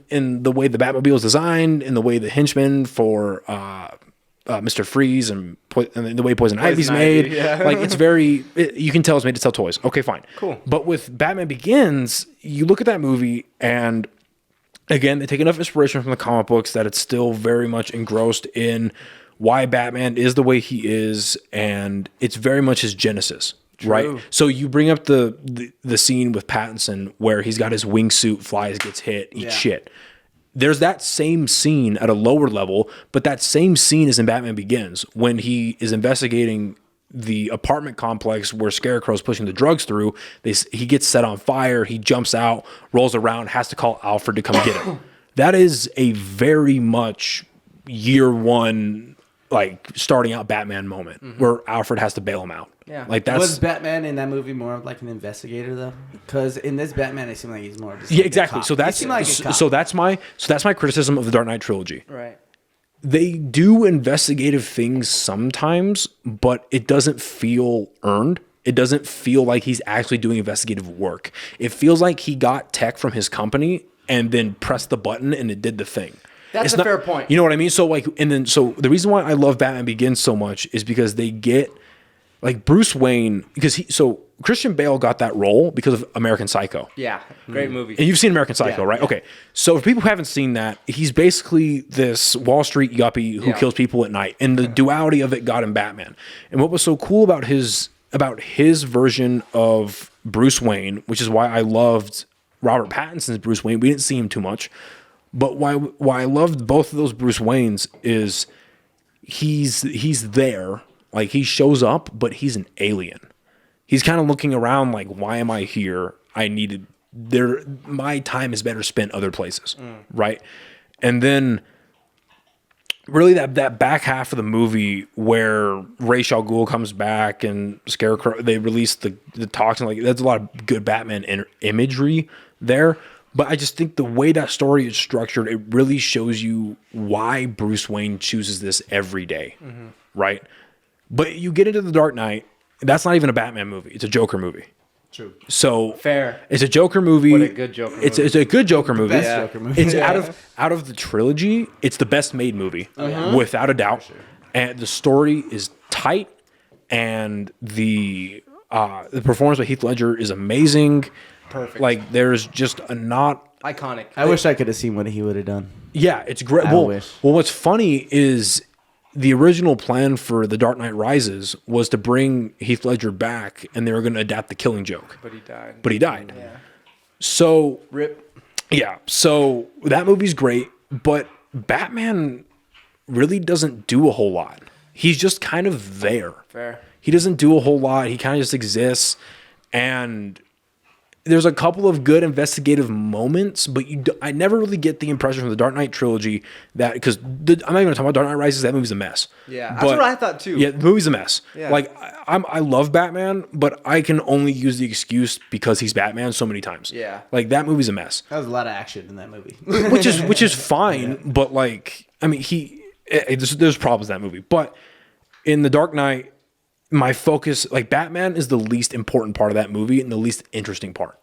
in the way the Batmobile is designed, in the way the henchmen for Mr. Freeze and the way Poison Ivy's made. Ivy, yeah. Like, it's you can tell it's made to sell toys. Okay, fine. Cool. But with Batman Begins, you look at that movie, and again, they take enough inspiration from the comic books that it's still very much engrossed in why Batman is the way he is, and it's very much his genesis. True. Right. So you bring up the scene with Pattinson where he's got his wingsuit, flies, gets hit, eats shit. There's that same scene at a lower level, but that same scene is in Batman Begins when he is investigating the apartment complex where Scarecrow's pushing the drugs through. He gets set on fire. He jumps out, rolls around, has to call Alfred to come get him. That is a very much year one, like starting out Batman moment where Alfred has to bail him out. Yeah. Like that's Was Batman in that movie more of like an investigator though? Because in this Batman, it seemed like he's more just yeah, like a exactly. cop. So that's He seemed like a cop. so that's my criticism of the Dark Knight trilogy. right. They do investigative things sometimes, but it doesn't feel earned. It doesn't feel like he's actually doing investigative work. It feels like he got tech from his company and then pressed the button and it did the thing. That's a fair point. You know what I mean? So the reason why I love Batman Begins so much is because they get like Bruce Wayne, because Christian Bale got that role because of American Psycho. Yeah, great movie. And you've seen American Psycho, right? Yeah. Okay. So for people who haven't seen that, he's basically this Wall Street yuppie who kills people at night. And the duality of it got him Batman. And what was so cool about his version of Bruce Wayne, which is why I loved Robert Pattinson's Bruce Wayne. We didn't see him too much. But why I loved both of those Bruce Waynes is he's there. Like, he shows up, but he's an alien. He's kind of looking around like, why am I here? My time is better spent other places, right? And then really that back half of the movie where Ra's al Ghul comes back and Scarecrow, they release the toxin, like, there's a lot of good Batman imagery there. But I just think the way that story is structured, it really shows you why Bruce Wayne chooses this every day, right? But you get into The Dark Knight, that's not even a Batman movie. It's a Joker movie. True. So fair. It's a Joker movie. What a good Joker movie. It's a good Joker movie. Best Joker movie. It's out of the trilogy, it's the best made movie, without a doubt. Sure. And the story is tight, and the performance by Heath Ledger is amazing. Perfect. Like, there's just a not iconic. I wish I could have seen what he would have done. Yeah, it's great. I wish. Well, what's funny is the original plan for The Dark Knight Rises was to bring Heath Ledger back, and they were going to adapt The Killing Joke. But he died. Yeah. So rip. Yeah. So that movie's great, but Batman really doesn't do a whole lot. He's just kind of there. Fair. He doesn't do a whole lot. He kind of just exists, and there's a couple of good investigative moments, but I never really get the impression from the Dark Knight trilogy that, because I'm not even going to talk about Dark Knight Rises. That movie's a mess. Yeah, that's what I thought too. Yeah, the movie's a mess. Yeah. Like, I love Batman, but I can only use the excuse because he's Batman so many times. Yeah, like, that movie's a mess. That was a lot of action in that movie, which is fine. But, like, I mean, there's problems in that movie. But in the Dark Knight, my focus, like, Batman is the least important part of that movie and the least interesting part.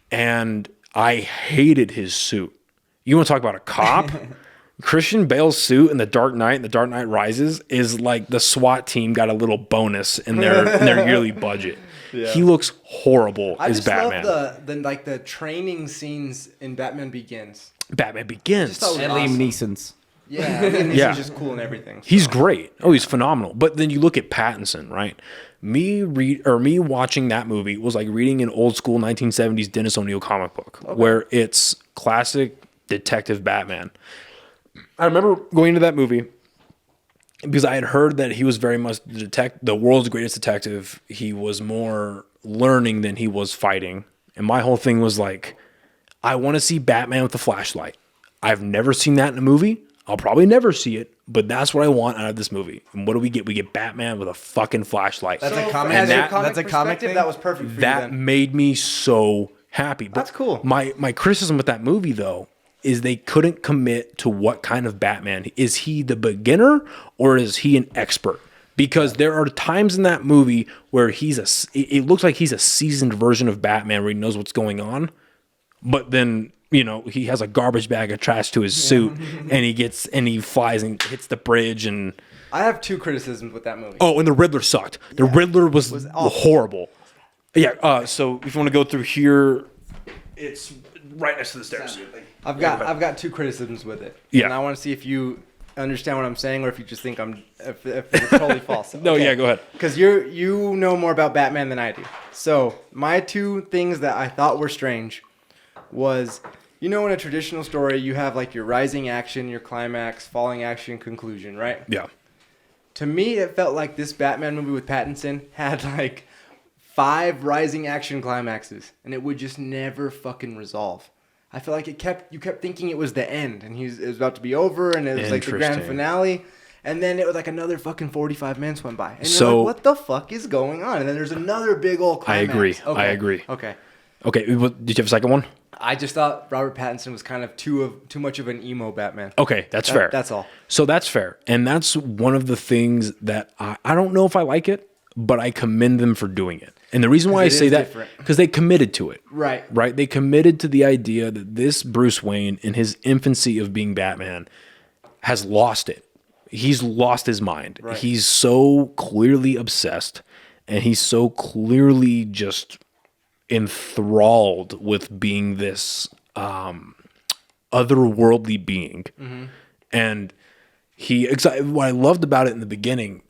And I hated his suit. You want to talk about a cop? Christian Bale's suit in The Dark Knight and The Dark Knight Rises is like the SWAT team got a little bonus in their yearly budget. Yeah. He looks horrible as Batman. I just love the training scenes in Batman Begins. Batman Begins. And Liam Neeson's. Yeah, he's just cool and everything. So. He's great. Oh, he's phenomenal. But then you look at Pattinson, right? Me watching that movie was like reading an old school 1970s Dennis O'Neil comic book, where it's classic detective Batman. I remember going into that movie because I had heard that he was very much the world's greatest detective. He was more learning than he was fighting. And my whole thing was like, I want to see Batman with a flashlight. I've never seen that in a movie. I'll probably never see it, but that's what I want out of this movie. And what do we get? We get Batman with a fucking flashlight. That's a comic. That's a comic thing. That was perfect for you then. Made me so happy. But that's cool. My criticism with that movie, though, is they couldn't commit to what kind of Batman. Is he the beginner or is he an expert? Because there are times in that movie where it looks like he's a seasoned version of Batman where he knows what's going on, but then, you know, he has a garbage bag attached to his suit and he flies and hits the bridge. And I have two criticisms with that movie. Oh, and the Riddler sucked. The Riddler was horrible. Yeah. So if you want to go through here, it's right next to the stairs. I've got two criticisms with it. Yeah. And I want to see if you understand what I'm saying or if you just think if it's totally false. No, yeah, go ahead. Because you know more about Batman than I do. So my two things that I thought were strange was, you know, in a traditional story, you have like your rising action, your climax, falling action, conclusion, right? Yeah. To me, it felt like this Batman movie with Pattinson had like 5 rising action climaxes, and it would just never fucking resolve. I feel like you kept thinking it was the end, and it was about to be over, and it was like the grand finale, and then it was like another fucking 45 minutes went by, and you're like, what the fuck is going on? And then there's another big old climax. I agree. Okay. Did you have a second one? I just thought Robert Pattinson was kind of too much of an emo Batman. Okay, that's fair. That's all. So that's fair. And that's one of the things that I don't know if I like it, but I commend them for doing it. And the reason why I say that, because they committed to it. Right. Right? They committed to the idea that this Bruce Wayne, in his infancy of being Batman, has lost it. he's lost his mind. Right. He's so clearly obsessed, and he's so clearly just enthralled with being this otherworldly being. And what I loved about it in the beginning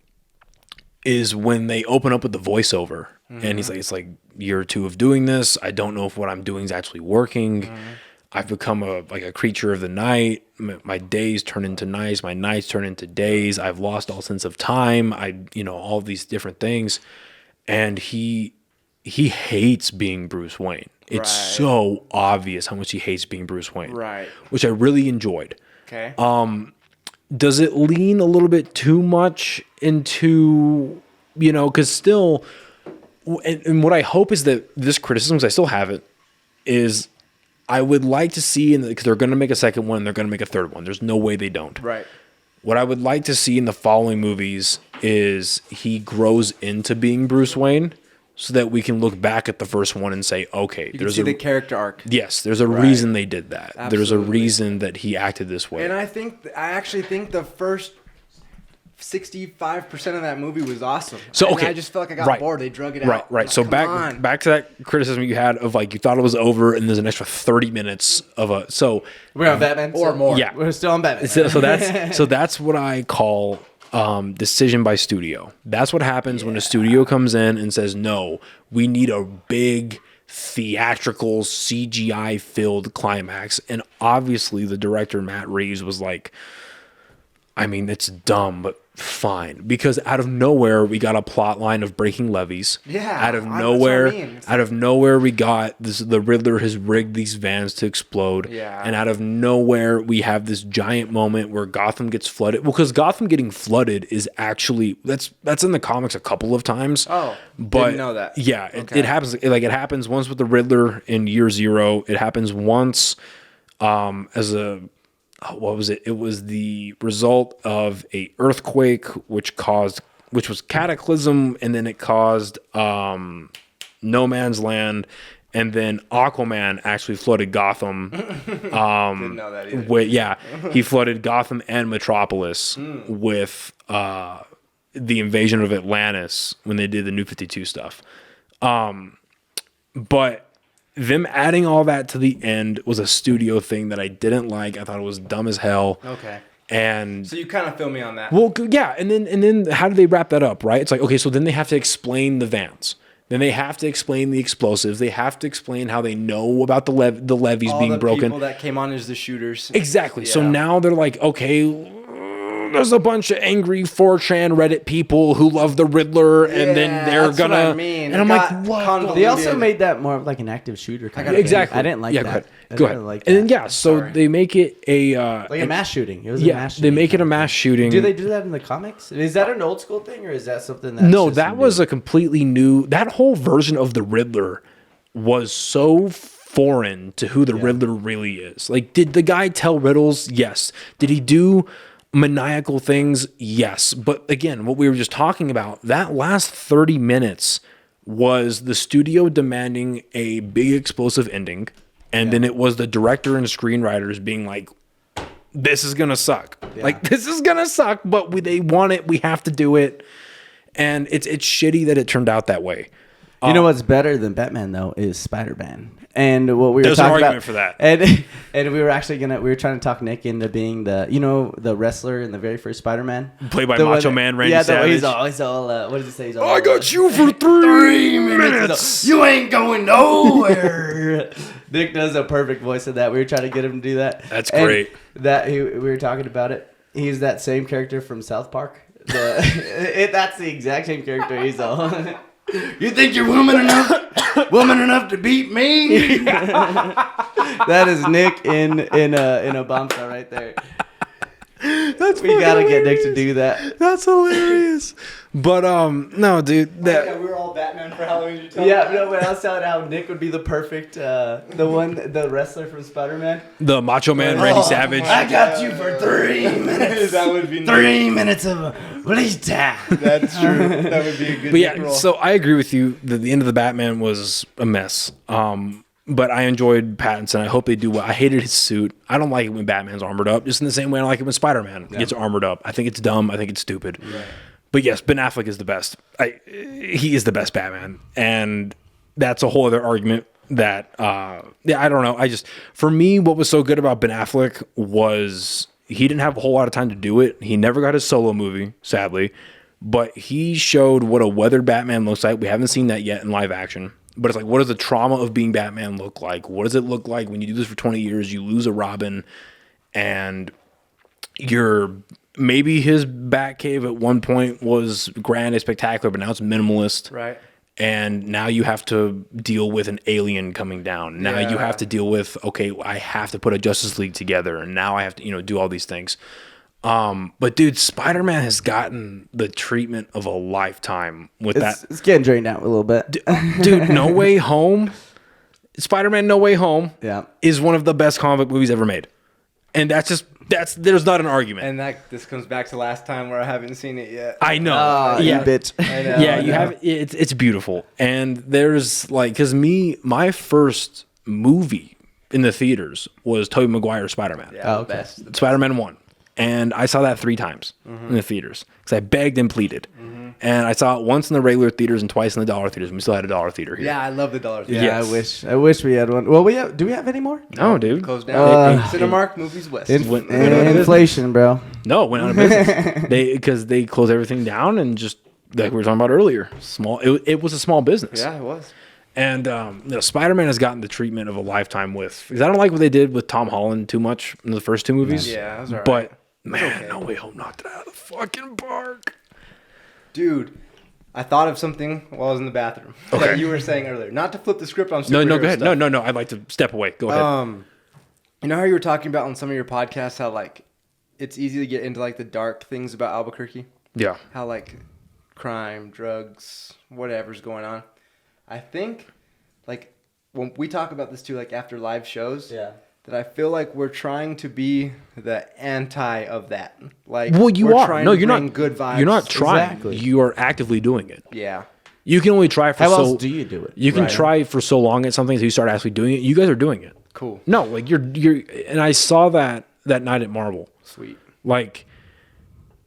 is when they open up with the voiceover, and he's like, it's like year or two of doing this. I don't know if what I'm doing is actually working. I've become a creature of the night. My days turn into nights. My nights turn into days. I've lost all sense of time. All these different things. And he hates being Bruce Wayne. It's so obvious how much he hates being Bruce Wayne. Right. Which I really enjoyed. Okay. Does it lean a little bit too much into, because still, and what I hope is that this criticism, because I still have it, is I would like to see, because they're going to make a second one, they're going to make a third one. There's no way they don't. Right. What I would like to see in the following movies is he grows into being Bruce Wayne, so that we can look back at the first one and say, okay, there's the character arc. Yes, there's a reason they did that. Absolutely. There's a reason that he acted this way. And I actually think the first 65% of that movie was awesome. So And okay, I just felt like I got bored. They drug it out. Right. So back to that criticism you had of you thought it was over, and there's an extra 30 minutes of a. So we're on Batman or more. Yeah, we're still on Batman. So that's what I call decision by studio. That's what happens when a studio comes in and says, no, we need a big theatrical CGI filled climax. And obviously the director Matt Reeves was like, I mean, it's dumb, but fine. Because out of nowhere, we got a plot line of breaking levees. Yeah. Out of that's nowhere, what I mean. we got this. The Riddler has rigged these vans to explode. Yeah. And out of nowhere, we have this giant moment where Gotham gets flooded. Well, because Gotham getting flooded is actually that's in the comics a couple of times. Oh, but didn't know that. Yeah, Okay. it happens. It happens once with the Riddler in Year Zero. It happens once as a. What was it? It was the result of a earthquake, which was Cataclysm, and then it caused No Man's Land, and then Aquaman actually flooded Gotham. Didn't know that either. He flooded Gotham and Metropolis with the invasion of Atlantis when they did the New 52 stuff. But them adding all that to the end was a studio thing that I didn't like. I thought it was dumb as hell. Okay. And So you kind of feel me on that. well, yeah, and then how do they wrap that up, right? It's like, okay, so then they have to explain the vans. Then they have to explain the explosives. They have to explain how they know about the levees All being the broken. people that came on as the shooters. Exactly. So Yeah. now they're like, okay, there's a bunch of angry 4chan Reddit people who love the Riddler, and then they're that's gonna. what I mean. And I'm It like, got what? convoluted. They also made that more of like an active shooter kind of thing. Exactly. I didn't like yeah, that. Go I ahead. didn't like And then that. so Sorry. they make it a Like a mass shooting. It was a mass shooting. they make it a kind of mass thing. shooting. Do they do that in the comics? Is that an old school thing, or is that something that's No, just that new? was a completely new. That whole version of the Riddler was so foreign to who the Riddler really is. Like, did the guy tell riddles? Yes. Did he do maniacal things? Yes. But again, what we were just talking about, that last 30 minutes was the studio demanding a big explosive ending, and then it was the director and screenwriters being like, this is gonna suck. Like, this is gonna suck, but they want it, we have to do it. And it's shitty that it turned out that way. You know what's better than Batman though is Spider-Man. And what we were There's an talking argument about for that. and we were actually we were trying to talk Nick into being the wrestler in the very first Spider-Man, Played by The one Macho that- Man Randy yeah, Savage. he's all what does he say? He's all, I got you for 3 minutes. You ain't going nowhere. Nick does a perfect voice of that. We were trying to get him to do that. That's And great. we were talking about it. He's that same character from South Park. That's the exact same character. He's all. You think you're woman enough to beat me? That is Nick in a bombshell right there. We gotta get Nick to do that. That's hilarious. But no, dude, Yeah, we were all Batman for Halloween. Yeah, no, but I was telling how Nick would be the perfect, the wrestler from Spider-Man. the Macho Man Randy Savage. I got you for 3 minutes. That would be 3 minutes of bleach time. That's true. That would be a good But yeah, Nick role. so I agree with you that the end of the Batman was a mess. But I enjoyed Pattinson. I hope they do well. I hated his suit. I don't like it when Batman's armored up. Just in the same way I don't like it when Spider-Man gets armored up. I think it's dumb. I think it's stupid. Right. But yes, Ben Affleck is the best. He is the best Batman. And that's a whole other argument that, I don't know. For me, what was so good about Ben Affleck was he didn't have a whole lot of time to do it. He never got his solo movie, sadly. But he showed what a weathered Batman looks like. We haven't seen that yet in live action. But it's like, what does the trauma of being Batman look like? What does it look like when you do this for 20 years, you lose a Robin, and maybe his Batcave at one point was grand and spectacular, but now it's minimalist. Right. And now you have to deal with an alien coming down. Now you have to deal with, okay, I have to put a Justice League together, and now I have to, do all these things. But dude, Spider-Man has gotten the treatment of a lifetime with that. It's getting drained out a little bit. Dude, No Way Home, Spider-Man No Way Home is one of the best comic book movies ever made. And there's not an argument. And this comes back to last time where I haven't seen it yet. I know. You bitch. I know, yeah, you have it's beautiful. And there's because my first movie in the theaters was Tobey Maguire's Spider-Man. Yeah, the best. Spider-Man 1. And I saw that 3 times in the theaters because I begged and pleaded. And I saw it once in the regular theaters and twice in the dollar theaters. And we still had a dollar theater here. Yeah, I love the dollar theater. Yeah, Yes. I wish we had one. Well, do we have any more? No, dude. Closed down. Cinemark, Movies West. Inflation, bro. No, it went out of business. Because they closed everything down and just like we were talking about earlier, it was a small business. Yeah, it was. And Spider-Man has gotten the treatment of a lifetime because I don't like what they did with Tom Holland too much in the first 2 movies. Yeah, that was all right. But man, No Way Home knocked it out of the fucking park. Dude, I thought of something while I was in the bathroom that you were saying earlier. Not to flip the script on superhero No, go ahead. stuff. No. I'd like to step away. Go ahead. You know how you were talking about on some of your podcasts how it's easy to get into the dark things about Albuquerque? Yeah. How crime, drugs, whatever's going on. I think when we talk about this too, after live shows, that I feel like we're trying to be the anti of that. Well, you are. Trying No, to you're bring not. Good vibes. You're not trying. Exactly. You are actively doing it. Yeah. You can only try for How else do you do it? You can try for so long at something until you start actually doing it. You guys are doing it. Cool. No, you're and I saw that night at Marvel. Sweet.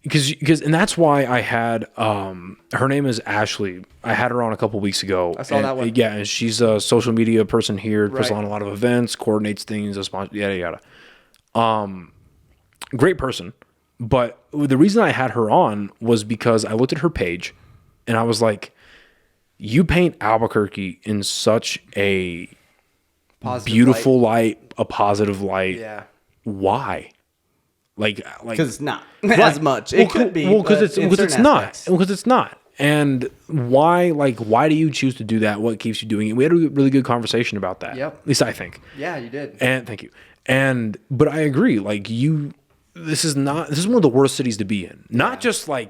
Because and that's why I had her name is Ashley. I had her on a couple weeks ago. I saw that one. Yeah, and she's a social media person here, puts Right. on a lot of events, coordinates things, yada yada. Great person. But the reason I had her on was because I looked at her page and I was like, you paint Albuquerque in such a Positive beautiful light, a positive light. Yeah. Why? Because it's not Right. as much. It could be. because it's not. Aspects. Because it's not. And why do you choose to do that? What keeps you doing it? We had a really good conversation about that. Yep. At least I think. Yeah, you did. And thank you. But I agree. This is one of the worst cities to be in. Not just I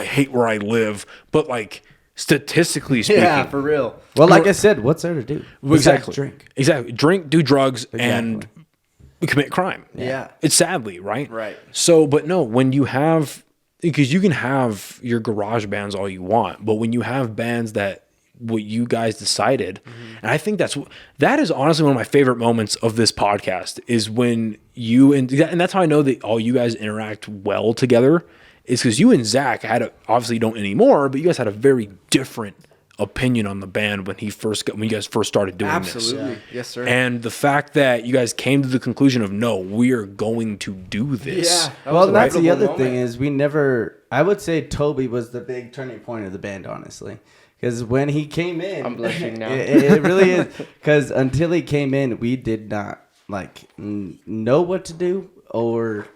hate where I live, but statistically speaking. Yeah, for real. Well, like I said, what's there to do? Exactly. Drink. Exactly. Drink, do drugs, and commit crime. Yeah. It's sadly, right? Right. So, but no, when you have, because you can have your garage bands all you want, but when you have bands that what you guys decided, and I think that is honestly one of my favorite moments of this podcast is when you, and that's how I know that all you guys interact well together is because you and Zach obviously don't anymore, but you guys had a very different opinion on the band when you guys first started doing this. Absolutely. Yes, sir. And the fact that you guys came to the conclusion of no, we are going to do this. Yeah. Well, that's the pivotal other thing moment. is I would say Tobey was the big turning point of the band, honestly. Because when he came in, I'm blushing now. It really is. Because until he came in, we did not know what to do, or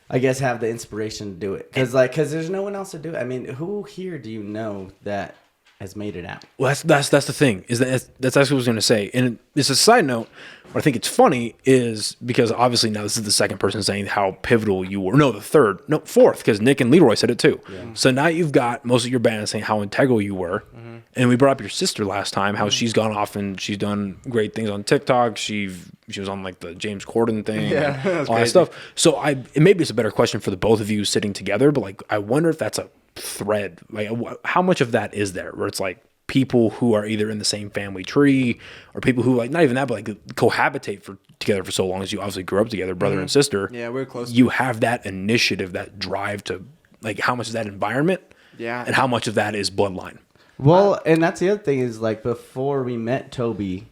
I guess have the inspiration to do it. Because there's no one else to do it. I mean, who here do you know that has made it out? Well, that's the thing is that's actually what I was going to say. And it's a side note. What I think it's funny is because obviously now this is the second person saying how pivotal you were. No, fourth, because Nick and Leroy said it too. Yeah. So now you've got most of your band saying how integral you were. Mm-hmm. And we brought up your sister last time, how she's gone off and she's done great things on TikTok. She was on the James Corden thing, and all that stuff. So maybe it's a better question for the both of you sitting together, but I wonder if that's a thread. How much of that is there where it's people who are either in the same family tree or people who like not even that, but like cohabitate together for so long as you obviously grew up together, brother and sister. Yeah, we're close. You have that initiative, that drive to like how much is that environment, and how much of that is bloodline. Well, and that's the other thing is like before we met Tobey.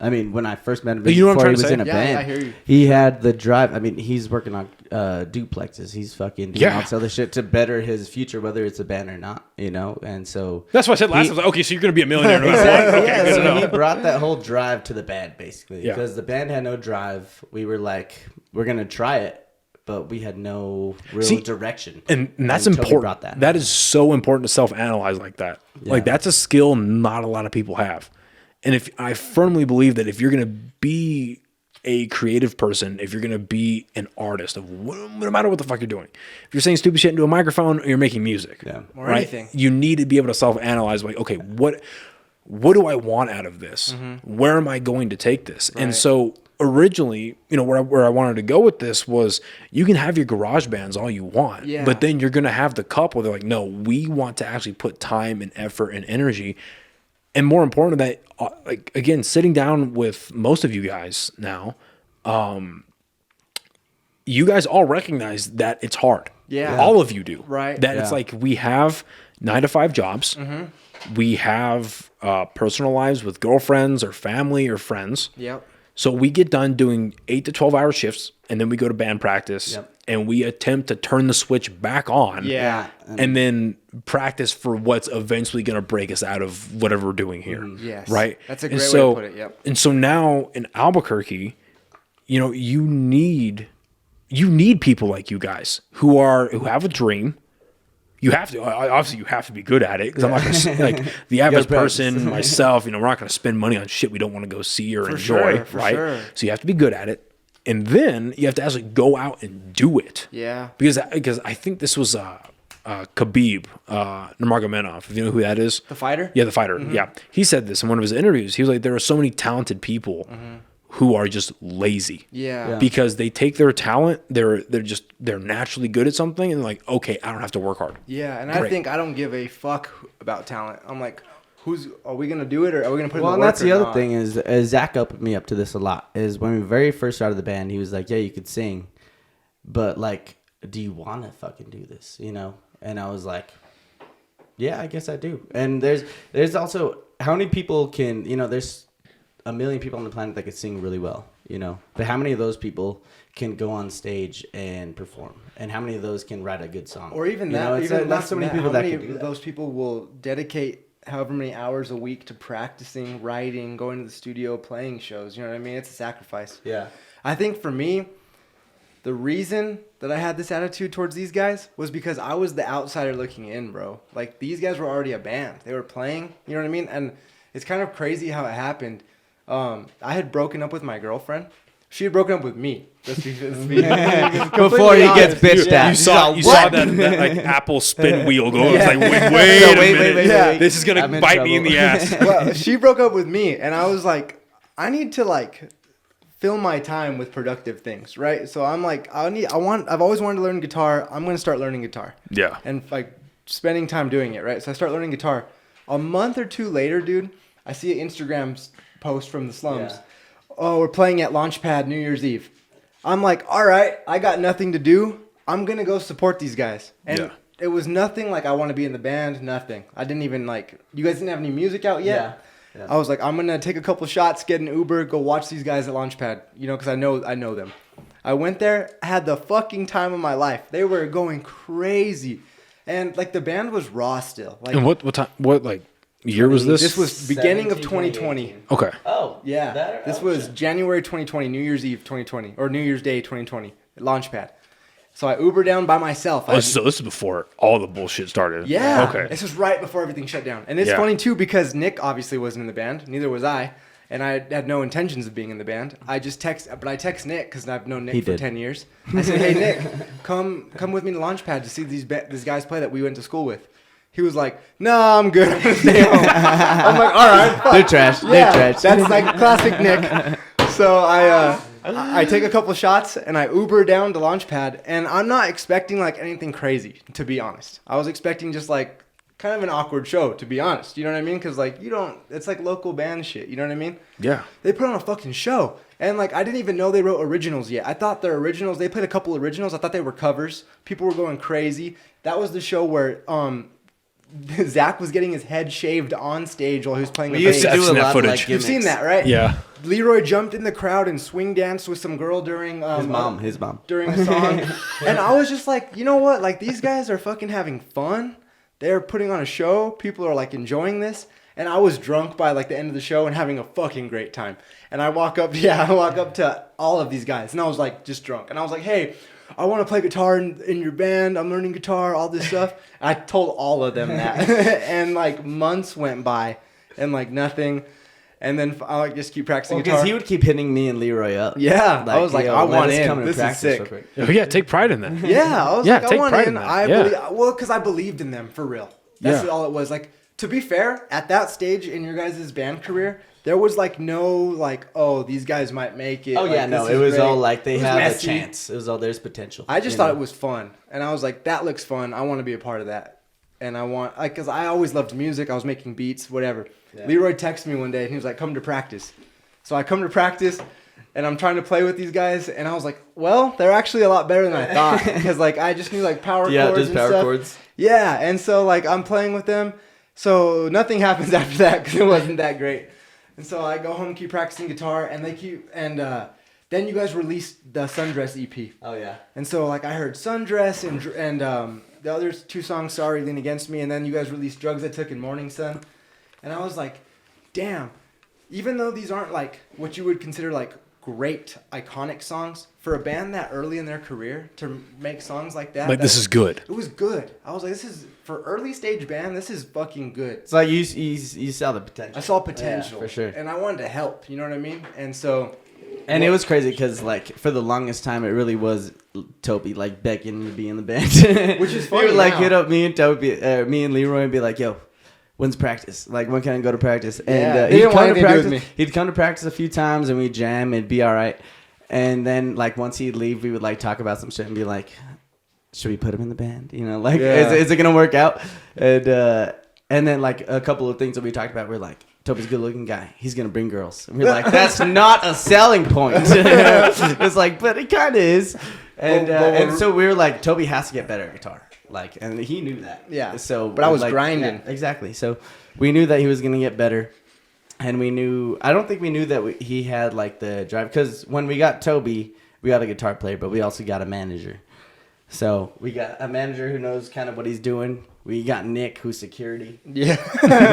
I mean, when I first met him, you know what I'm before he trying was to in a say? band, I hear you. he had the drive. I mean, he's working on duplexes. He's fucking doing all this other shit to better his future, whether it's a band or not, you know? And so... That's what I said last time. I was like, okay, so you're going to be a millionaire no matter what. Okay, good to know. He brought that whole drive to the band, basically. Because the band had no drive. We were like, we're going to try it, but we had no real direction. And that's important. That is so important to self-analyze like that. Yeah. Like, that's a skill not a lot of people have. And if I firmly believe that if you're going to be a creative person, if you're going to be an artist of no matter what the fuck you're doing, if you're saying stupid shit into a microphone or you're making music, or anything, you need to be able to self-analyze like, okay, what do I want out of this? Where am I going to take this? And so originally, you know, where I wanted to go with this was you can have your garage bands all you want, but then you're going to have the couple. They're like, no, we want to actually put time and effort and energy. And more important than that, like again, sitting down with most of you guys now, you guys all recognize that it's hard. Yeah. All of you do. Right. That it's like we have 9-to-5 jobs. We have personal lives with girlfriends or family or friends. Yep. So we get done doing 8 to 12 hour shifts, and then we go to band practice, and we attempt to turn the switch back on, and then practice for what's eventually going to break us out of whatever we're doing here. Yes, right. That's a great way to put it. Yep. And so now in Albuquerque, you know, you need people like you guys who have a dream. You have to, obviously you have to be good at it, because I'm not going to, like the average person, myself, you know, we're not going to spend money on shit we don't want to go see or enjoy, right? Sure. So you have to be good at it. And then you have to actually go out and do it. Yeah. Because I think this was Khabib Nurmagomedov, if you know who that is. The fighter? Yeah, the fighter. Yeah. He said this in one of his interviews. He was like, there are so many talented people who are just lazy. Yeah. Because they take their talent, they're naturally good at something, and they're like, okay, I don't have to work hard. Yeah, and I think I don't give a fuck about talent. I'm like, are we gonna do it, or are we gonna put in the work? Well, and that's the other thing is Zach opened me up to this a lot. Is when we very first started the band, he was like, yeah, you could sing, but like, do you want to fucking do this, you know? And I was like, yeah, I guess I do. And there's also, how many people can, you know, there's a million people on the planet that could sing really well, you know, but how many of those people can go on stage and perform, and how many of those can write a good song, or even that? You know, not so many people that can do that. Those people will dedicate however many hours a week to practicing, writing, going to the studio, playing shows. You know what I mean? It's a sacrifice. Yeah. I think for me, the reason that I had this attitude towards these guys was because I was the outsider looking in, bro. Like, these guys were already a band. They were playing, you know what I mean? And it's kind of crazy how it happened. I had broken up with my girlfriend. She had broken up with me. Before he gets bitched at. You saw that like Apple spin wheel go. It's like, wait a minute. Wait. This is going to bite me in the ass. Well, she broke up with me, and I was like, I need to like fill my time with productive things, right? So I'm like, I've always wanted to learn guitar. I'm going to start learning guitar. Yeah. And like spending time doing it, right? So I start learning guitar. A month or two later, dude, I see an Instagram post from the Slums. Yeah. Oh, we're playing at Launchpad New Year's Eve. I'm like, all right, I got nothing to do. I'm going to go support these guys. And it was nothing like I want to be in the band, nothing. I didn't even like, you guys didn't have any music out yet? Yeah. I was like, I'm going to take a couple shots, get an Uber, go watch these guys at Launchpad, you know, because I know them. I went there, had the fucking time of my life. They were going crazy. And like the band was raw still. Like, and what time, like, year was this? This was beginning of 2020. Okay. Oh, yeah. This was January 2020, New Year's Eve 2020, or New Year's Day 2020 at Launchpad. So I Ubered down by myself. So this is before all the bullshit started. Yeah. Okay. This was right before everything shut down. And it's funny too because Nick obviously wasn't in the band. Neither was I. And I had no intentions of being in the band. I text Nick because I've known Nick for 10 years. I said, hey Nick, come with me to Launchpad to see these guys play that we went to school with. He was like, no, I'm good. I'm going to stay home. I'm like, all right. Fuck. They're trash. Yeah, They're trash. That's like classic Nick. So I take a couple shots and I Uber down to Launchpad. And I'm not expecting like anything crazy, to be honest. I was expecting just like kind of an awkward show, to be honest. You know what I mean? Because, like, it's like local band shit. You know what I mean? Yeah. They put on a fucking show. And, like, I didn't even know they wrote originals yet. I thought their originals, they played a couple originals. I thought they were covers. People were going crazy. That was the show where Zach was getting his head shaved on stage while he was playing the bass. We used to do a lot of, like, You've seen that, right? Yeah. Leroy jumped in the crowd and swing danced with some girl during his mom during a song. And I was just like, you know what? Like, these guys are fucking having fun. They're putting on a show. People are, like, enjoying this. And I was drunk by, like, the end of the show and having a fucking great time. And I walk up to all of these guys. And I was, like, just drunk. And I was like, hey, I want to play guitar in your band. I'm learning guitar, all this stuff. I told all of them that. And, like, months went by and, like, nothing. And then I like just keep practicing guitar. Because he would keep hitting me and Leroy up. Yeah. Like, I was like, I want in. This is sick. Oh, yeah, take pride in that. Yeah. I was like, I want in. Well, because I believed in them, for real. That's all it was. Like, to be fair, at that stage in your guys' band career, there was, like, no, like, oh, these guys might make it. Oh, like, yeah, no. It was great. All, like, they have messy. A chance. It was all, there's potential. I just thought it was fun. And I was like, that looks fun. I want to be a part of that. And I want, like, because I always loved music. I was making beats, whatever. Yeah. Leroy texted me one day, and he was like, come to practice. So I come to practice, and I'm trying to play with these guys. And I was like, well, they're actually a lot better than I thought. Because, like, I just knew, like, power chords and just power stuff. chords. Yeah, and so, like, I'm playing with them. So nothing happens after that because it wasn't that great. And so I go home, keep practicing guitar, and then you guys released the Sundress EP. Oh, yeah. And so, like, I heard Sundress and the other two songs, Sorry, Lean Against Me, and then you guys released Drugs I Took in Morning Sun. And I was like, damn, even though these aren't, like, what you would consider, like, great, iconic songs, for a band that early in their career to make songs like that. Like, this is good. It was good. I was like, this is, for early stage band, this is fucking good. It's like you saw the potential. I saw potential. Yeah, for sure. And I wanted to help, you know what I mean? And so... And it was crazy because, like, for the longest time, it really was Tobey, like, begging to be in the band. Which is funny. He would, like, hit up me and Tobey, me and Leroy and be like, yo, when's practice? Like, when can I go to practice? And he didn't want anything to do with me. He'd come to practice a few times and we'd jam. It'd be all right. And then, like, once he'd leave, we would, like, talk about some shit and be like, should we put him in the band? You know, like, is it going to work out? And then, like, a couple of things that we talked about were like, Tobey's a good-looking guy. He's going to bring girls. And we're like, that's not a selling point. It's like, but it kind of is. And so we were like, Tobey has to get better at guitar. Like, and he knew that. Yeah. So, but I was, like, grinding. Yeah, exactly. So we knew that he was going to get better. And we knew, I don't think we knew that he had, like, the drive. Because when we got Tobey, we got a guitar player, but we also got a manager. So we got a manager who knows kind of what he's doing. We got Nick, who's security. Yeah.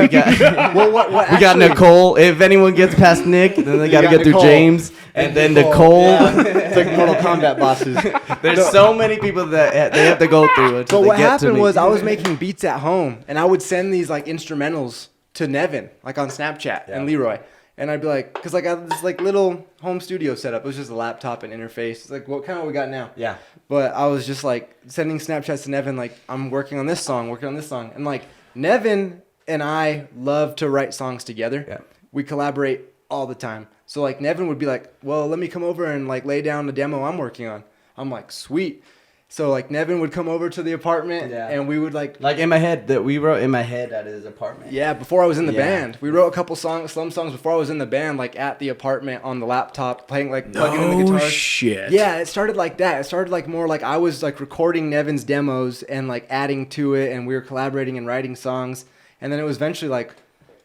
We got we got Nicole. If anyone gets past Nick, then they got to get through James and then Nicole. Yeah. It's like Mortal Kombat bosses. There's so many people that they have to go through. But what happened was I was making beats at home, and I would send these, like, instrumentals to Nevin, like, on Snapchat, and Leroy. And I'd be like, because, like, I had this, like, little home studio setup. It was just a laptop and interface. It's like, what kind of we got now? Yeah. But I was just, like, sending Snapchats to Nevin, like, I'm working on this song. And, like, Nevin and I love to write songs together. Yeah. We collaborate all the time. So, like, Nevin would be like, well, let me come over and, like, lay down the demo I'm working on. I'm like, sweet. So, like, Nevin would come over to the apartment, and we would, like... Like, in my head, that we wrote in my head at his apartment. Yeah, before I was in the band. We wrote a couple Slum songs before I was in the band, like, at the apartment on the laptop, playing, like, plugging in the guitars. Oh, shit. Yeah, it started like that. It started, like, more like I was, like, recording Nevin's demos and, like, adding to it, and we were collaborating and writing songs. And then it was eventually, like...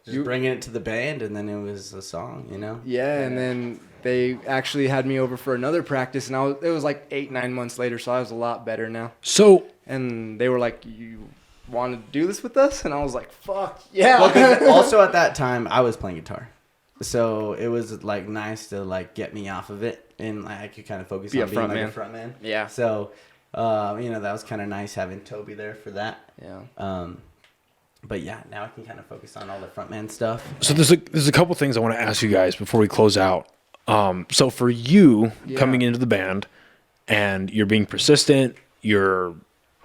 Just bringing it to the band, and then it was a song, you know? Yeah, and then... They actually had me over for another practice, and it was like 8-9 months later, so I was a lot better now. So, and they were like, "You want to do this with us?" And I was like, "Fuck yeah!" Well, 'cause also at that time, I was playing guitar, so it was like nice to like get me off of it, and like, I could kind of focus on being like a front man. Yeah. So, that was kind of nice having Tobey there for that. Yeah. But yeah, now I can kind of focus on all the frontman stuff. So there's a couple things I want to ask you guys before we close out. So for you coming into the band and you're being persistent, you're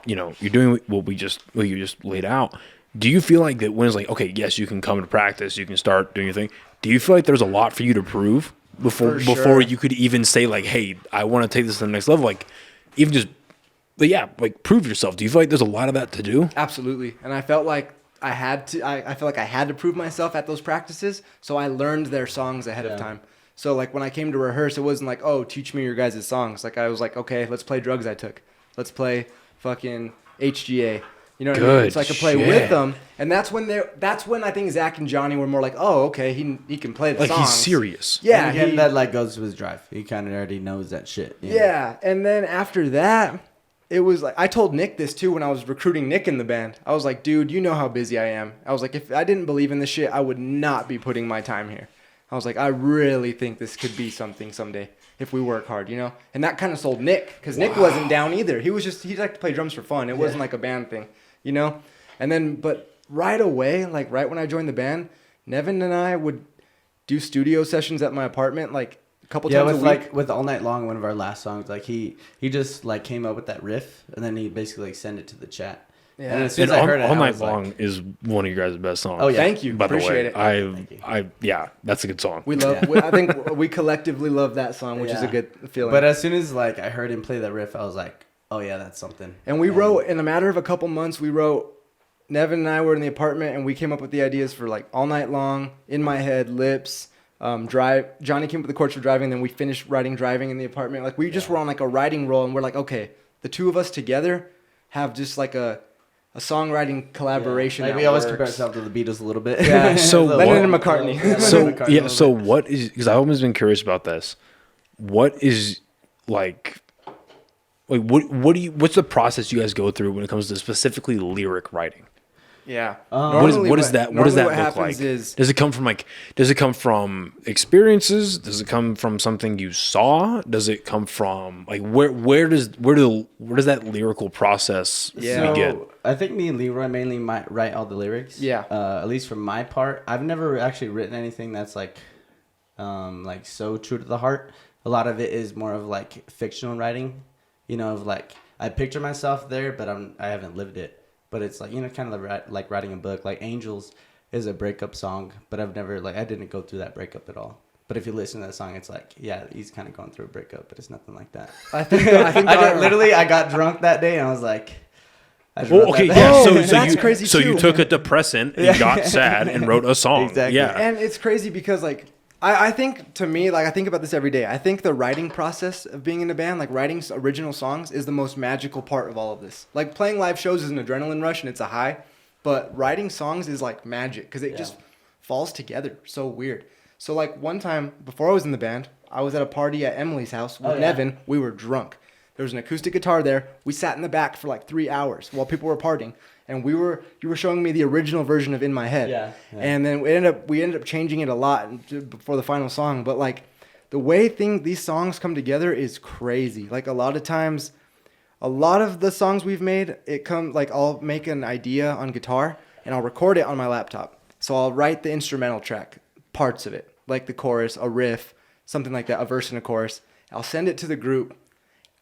doing what you just laid out. Do you feel like that when it's like, okay, yes, you can come to practice, you can start doing your thing. Do you feel like there's a lot for you to prove before you could even say like, hey, I want to take this to the next level? Like even just, like prove yourself. Do you feel like there's a lot of that to do? Absolutely. And I felt like I feel like I had to prove myself at those practices, so I learned their songs ahead of time. So like when I came to rehearse, it wasn't like, oh, teach me your guys' songs. Like I was like, okay, let's play Drugs I Took. Let's play fucking HGA. You know what I mean? So I could play with them, and that's when I think Zach and Johnny were more like, oh, okay, he can play the songs. Like he's serious. Yeah, and again, that like goes to his drive. He kind of already knows that shit. Yeah, and then after that, it was like I told Nick this too when I was recruiting Nick in the band. I was like, dude, you know how busy I am. I was like, if I didn't believe in this shit, I would not be putting my time here. I was like, I really think this could be something someday if we work hard, you know? And that kind of sold Nick, because Nick wasn't down either. He liked to play drums for fun. It wasn't like a band thing, you know? And then, but right away, like right when I joined the band, Nevin and I would do studio sessions at my apartment, like a couple times a week. Like with All Night Long, one of our last songs, like he just like came up with that riff, and then he basically like sent it to the chat. Yeah. And as soon as I heard it, All Night Long is one of your guys' best songs. Oh yeah, thank you. By Appreciate the way, it. Yeah, that's a good song. We love. I think we collectively love that song, which is a good feeling. But as soon as like I heard him play that riff, I was like, oh yeah, that's something. And we wrote in a matter of a couple months. Nevin and I were in the apartment, and we came up with the ideas for like All Night Long, In My Head, Lips, Drive. Johnny came up with the chords for Driving, then we finished writing Driving in the apartment. Like we just were on like a writing roll, and we're like, okay, the two of us together have just like a songwriting collaboration. Like we always compare ourselves to the Beatles a little bit. Yeah. So Lennon and McCartney. So what is? Because I've always been curious about this. What is like? What's the process you guys go through when it comes to specifically lyric writing? Yeah. What does that look like? Is, does it come from experiences? Does it come from something you saw? Does it come from like where does that lyrical process begin? I think me and Leroy mainly might write all the lyrics. Yeah. At least for my part, I've never actually written anything that's like so true to the heart. A lot of it is more of like fictional writing, you know, of like I picture myself there, but I haven't lived it. But it's like, you know, kind of like writing a book. Like Angels is a breakup song, but I didn't go through that breakup at all. But if you listen to that song, it's like, yeah, he's kind of going through a breakup, but it's nothing like that. I think I got drunk that day and I was like, that's crazy. So you took a depressant and got sad and wrote a song. Exactly. Yeah. And it's crazy because like, I think to me, like I think about this every day. I think the writing process of being in a band, like writing original songs, is the most magical part of all of this. Like playing live shows is an adrenaline rush and it's a high, but writing songs is like magic because it just falls together. So weird. So like one time before I was in the band, I was at a party at Emily's house with Nevin. We were drunk. There was an acoustic guitar there. We sat in the back for like 3 hours while people were partying. And you were showing me the original version of In My Head. Yeah. And then we ended up changing it a lot before the final song. But like the way these songs come together is crazy. Like a lot of times, a lot of the songs we've made, I'll make an idea on guitar and I'll record it on my laptop. So I'll write the instrumental track, parts of it, like the chorus, a riff, something like that, a verse and a chorus. I'll send it to the group.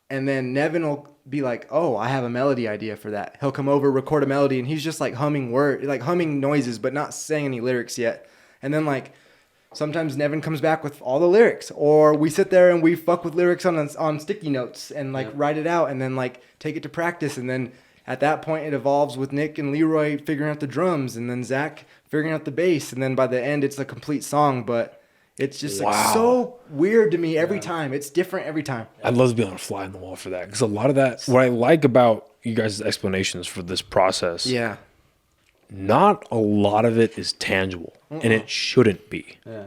And then Nevin will be like, oh, I have a melody idea for that. He'll come over, record a melody, and he's just like humming noises, but not saying any lyrics yet. And then like sometimes Nevin comes back with all the lyrics, or we sit there and we fuck with lyrics on sticky notes and like write it out and then like take it to practice. And then at that point it evolves with Nick and Leroy figuring out the drums and then Zach figuring out the bass. And then by the end it's a complete song, but it's just like so weird to me every time. It's different every time. I'd love to be on a fly on the wall for that because a lot of that, what I like about you guys' explanations for this process, not a lot of it is tangible, and it shouldn't be. Yeah.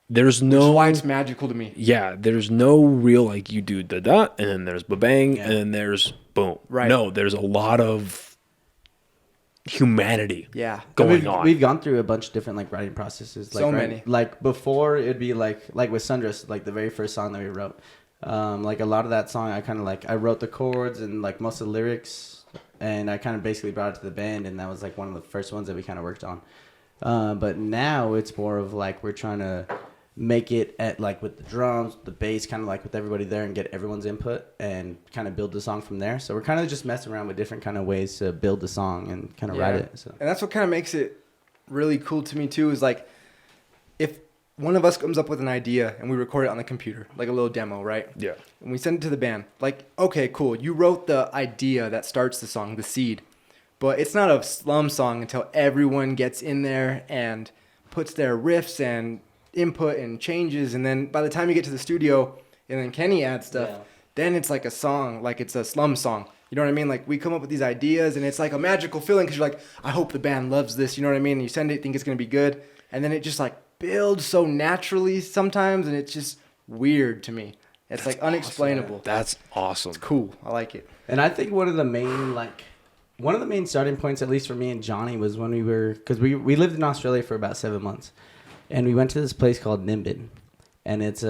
There's no. Which is why it's magical to me. Yeah, there's no real like you do da da, and then there's ba bang, and then there's boom. Right. No, there's a lot of humanity going on. We've gone through a bunch of different like writing processes. Like, so many. Like before it'd be like with Sundress, like the very first song that we wrote. Like a lot of that song I wrote the chords and like most of the lyrics and I kind of basically brought it to the band and that was like one of the first ones that we kind of worked on. But now it's more of like we're trying to make it at like with the drums, the bass, kind of like with everybody there and get everyone's input and kind of build the song from there. So we're kind of just messing around with different kind of ways to build the song and kind of write it. So. And that's what kind of makes it really cool to me too is like if one of us comes up with an idea and we record it on the computer, like a little demo, right? Yeah. And we send it to the band. Like, okay, cool. You wrote the idea that starts the song, the seed. but it's not a slum song until everyone gets in there and puts their riffs and input and changes, and then by the time you get to the studio and then Kenny adds stuff, then it's like a song, like it's a slum song. You know what I mean? Like we come up with these ideas and it's like a magical feeling because you're like, I hope the band loves this. You know what I mean? And you send it, think it's going to be good. And then it just like builds so naturally sometimes, and it's just weird to me. It's like unexplainable. Awesome. That's awesome. It's cool. I like it. And I think one of the main starting points, at least for me and Johnny, was when because we lived in Australia for about 7 months, and we went to this place called Nevin, and it's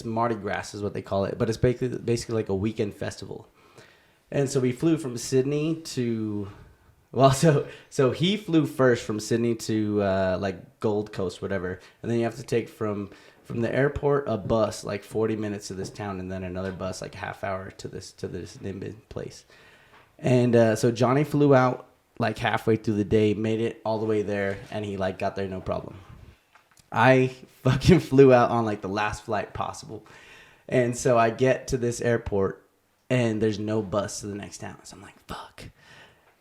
Mardi Gras is what they call it, but it's basically like a weekend festival. And so we flew from Sydney to, well, so he flew first from Sydney to like Gold Coast, whatever, and then you have to take from the airport a bus like 40 minutes to this town, and then another bus like half hour to this Nimbin place. And so Johnny flew out like halfway through the day, made it all the way there, and he like got there no problem. I fucking flew out on like the last flight possible, and so I get to this airport and there's no bus to the next town. So I'm like, fuck.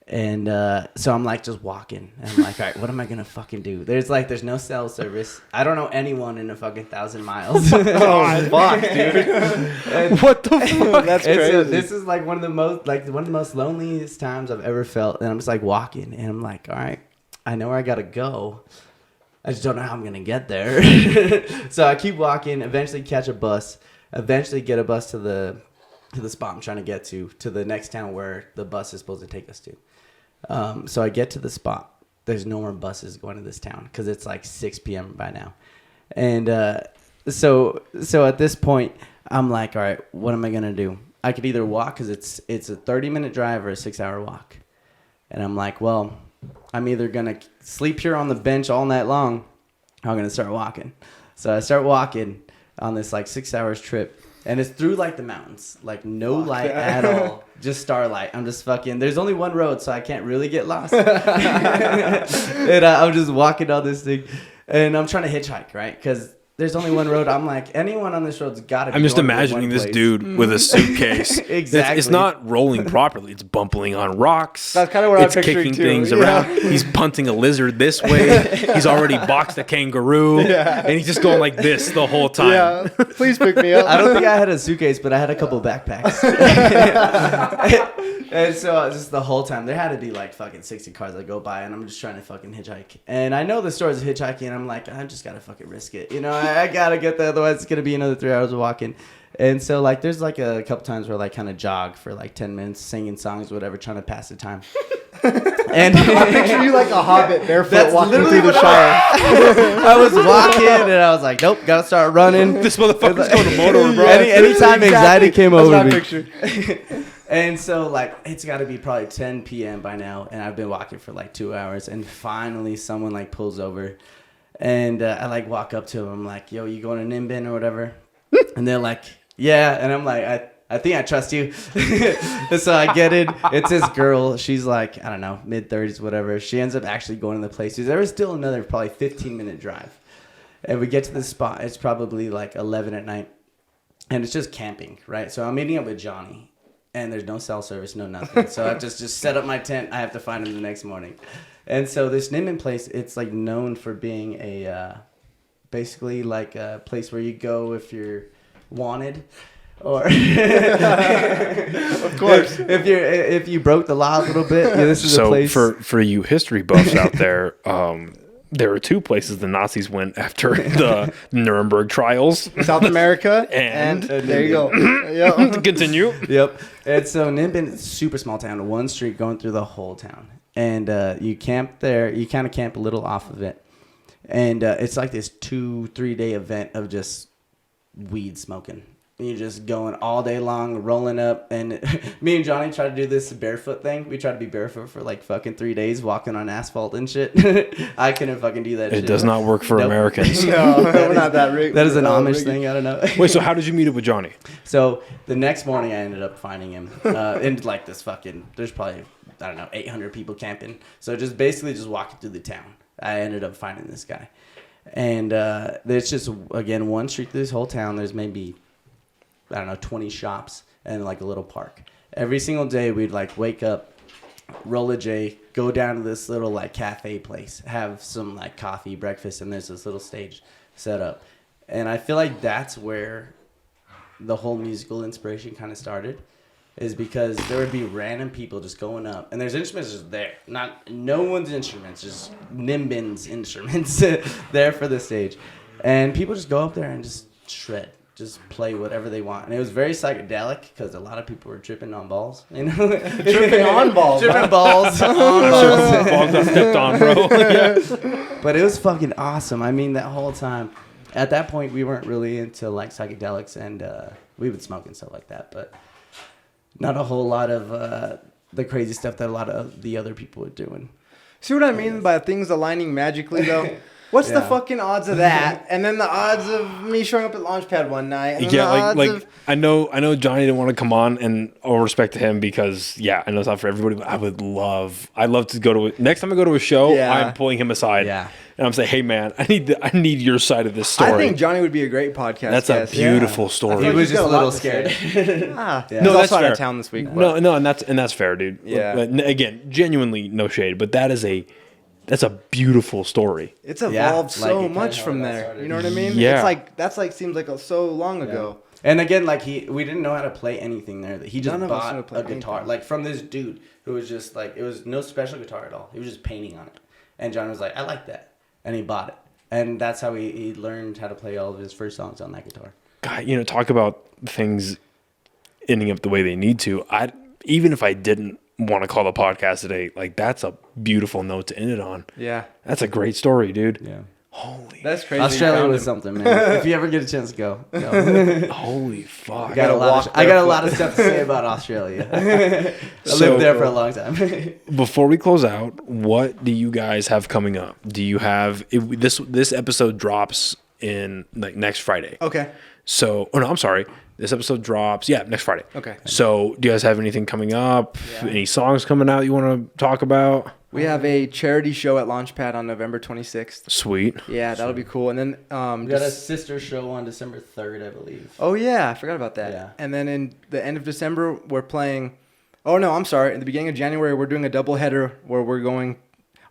And so I'm like just walking. And I'm like, all right, what am I going to fucking do? There's no cell service. I don't know anyone in a fucking 1,000 miles. Oh, fuck, dude. What the fuck? That's crazy. This is like one of the most loneliest times I've ever felt. And I'm just like walking. And I'm like, all right, I know where I got to go. I just don't know how I'm going to get there. So I keep walking, eventually catch a bus, eventually get a bus to the spot I'm trying to get to the next town where the bus is supposed to take us to. So I get to the spot. There's no more buses going to this town because it's like 6 p.m. by now. And so at this point, I'm like, all right, what am I going to do? I could either walk because it's a 30-minute drive or a 6-hour walk. And I'm like, well, I'm either going to sleep here on the bench all night long or I'm going to start walking. So I start walking on this like 6 hours trip. And it's through like the mountains, like no light at all, just starlight. I'm just fucking, there's only one road, so I can't really get lost. And I'm just walking on this thing, and I'm trying to hitchhike, right? Because there's only one road. I'm like, anyone on this road's got to be. I'm just imagining this dude with a suitcase. Exactly. It's not rolling properly. It's bumping on rocks. That's kind of what I'm picturing. It's kicking too. things around. He's punting a lizard this way. He's already boxed a kangaroo. And he's just going like this the whole time. Yeah, please pick me up. I don't think I had a suitcase, but I had a couple backpacks. And so just the whole time, there had to be like fucking 60 cars that go by, and I'm just trying to fucking hitchhike. And I know the stories of hitchhiking, and I'm like, I just got to fucking risk it. You know, I got to get there, otherwise it's going to be another 3 hours of walking. And so like there's like a couple times where I like kind of jog for like 10 minutes, singing songs, whatever, trying to pass the time. And I picture you like a hobbit barefoot walking through the Shire. I was walking and I was like, nope, gotta start running. This motherfucker's going to motor, bro. Anytime anxiety came over me. Picture. And so like it's got to be probably 10 p.m. by now, and I've been walking for like 2 hours, and finally someone like pulls over, and I like walk up to them. I'm like, yo, you going to Nimbin or whatever? And they're like, yeah. And I'm like, I think I trust you. So I get it. It's this girl. She's like, I don't know, mid-30s, whatever. She ends up actually going to the place. There was still another probably 15-minute drive. And we get to this spot. It's probably like 11 at night. And it's just camping, right? So I'm meeting up with Johnny. And there's no cell service, no nothing. So I just set up my tent. I have to find him the next morning. And so this Nimbin place, it's like known for being a basically like a place where you go if you're wanted, or of course, if you broke the law a little bit. Yeah, this is a place. For you history buffs out there, there were two places the Nazis went after the Nuremberg trials. South America, and there you go. Yep. Continue. Yep. And so Nimbin, super small town, one street going through the whole town. And you camp there. You kind of camp a little off of it. And it's like this 2-3 day event of just weed smoking. You're just going all day long, rolling up. And me and Johnny tried to do this barefoot thing. We tried to be barefoot for like fucking 3 days, walking on asphalt and shit. I couldn't fucking do that shit. It does not work for Americans. No, we're not that rigged. That is an Amish thing. I don't know. Wait, so how did you meet up with Johnny? So the next morning I ended up finding him in like this fucking, there's probably, I don't know, 800 people camping. So just basically just walking through the town. I ended up finding this guy. And there's just, again, one street through this whole town. There's maybe, I don't know, 20 shops and like a little park. Every single day we'd like wake up roll a J, go down to this little like cafe place, have some like coffee, breakfast, and there's this little stage set up. And I feel like that's where the whole musical inspiration kind of started, is because there would be random people just going up, and there's instruments just there, not no one's instruments, just Nimbin's instruments there for the stage, and people just go up there and just shred, just play whatever they want. And it was very psychedelic because a lot of people were tripping on balls, you know. Tripping on balls. Tripping balls. Balls got stepped on, bro. Yeah. But it was fucking awesome. I mean, that whole time, at that point, we weren't really into like psychedelics, and we would smoke and stuff like that, but not a whole lot of the crazy stuff that a lot of the other people were doing. See what I mean by things aligning magically, though? What's the fucking odds of that? And then the odds of me showing up at Launchpad one night. And Yeah, like I know Johnny didn't want to come on, and all respect to him because I know it's not for everybody, but I'd love to go to next time I go to a show, I'm pulling him aside. Yeah. And I'm saying, hey man, I need your side of this story. I think Johnny would be a great podcast. That's a beautiful story. He was just a little scared. No, that's also out fair. of town this week. No, and that's fair, dude. Yeah. But again, genuinely no shade, but that's a beautiful story. It's evolved so much from there. You know what I mean? Yeah. It's seems like so long ago. And again, like we didn't know how to play anything there. He just None of us knew how to bought play a guitar, anything. like from this dude who was just like, it was no special guitar at all. He was just painting on it. And John was like, I like that. And he bought it. And that's how he learned how to play all of his first songs on that guitar. God, talk about things ending up the way they need to. Even if I didn't want to call the podcast today, like that's a beautiful note to end it on. Yeah. That's a great story, dude. Yeah. Holy. That's crazy. Australia was something, man. If you ever get a chance to go. Holy fuck. I got a lot of stuff to say about Australia. I lived there for a long time. Before we close out, what do you guys have coming up? Do you have this episode drops in like next Friday? Okay. So, I'm sorry. This episode drops, next Friday. Okay. So, do you guys have anything coming up? Yeah. Any songs coming out you want to talk about? We have a charity show at Launchpad on November 26th. Sweet. Yeah, that'll be cool. And then we got a sister show on December 3rd, I believe. Oh yeah, I forgot about that. Yeah. And then in the end of December, we're playing. Oh no, I'm sorry. In the beginning of January, we're doing a doubleheader where we're going.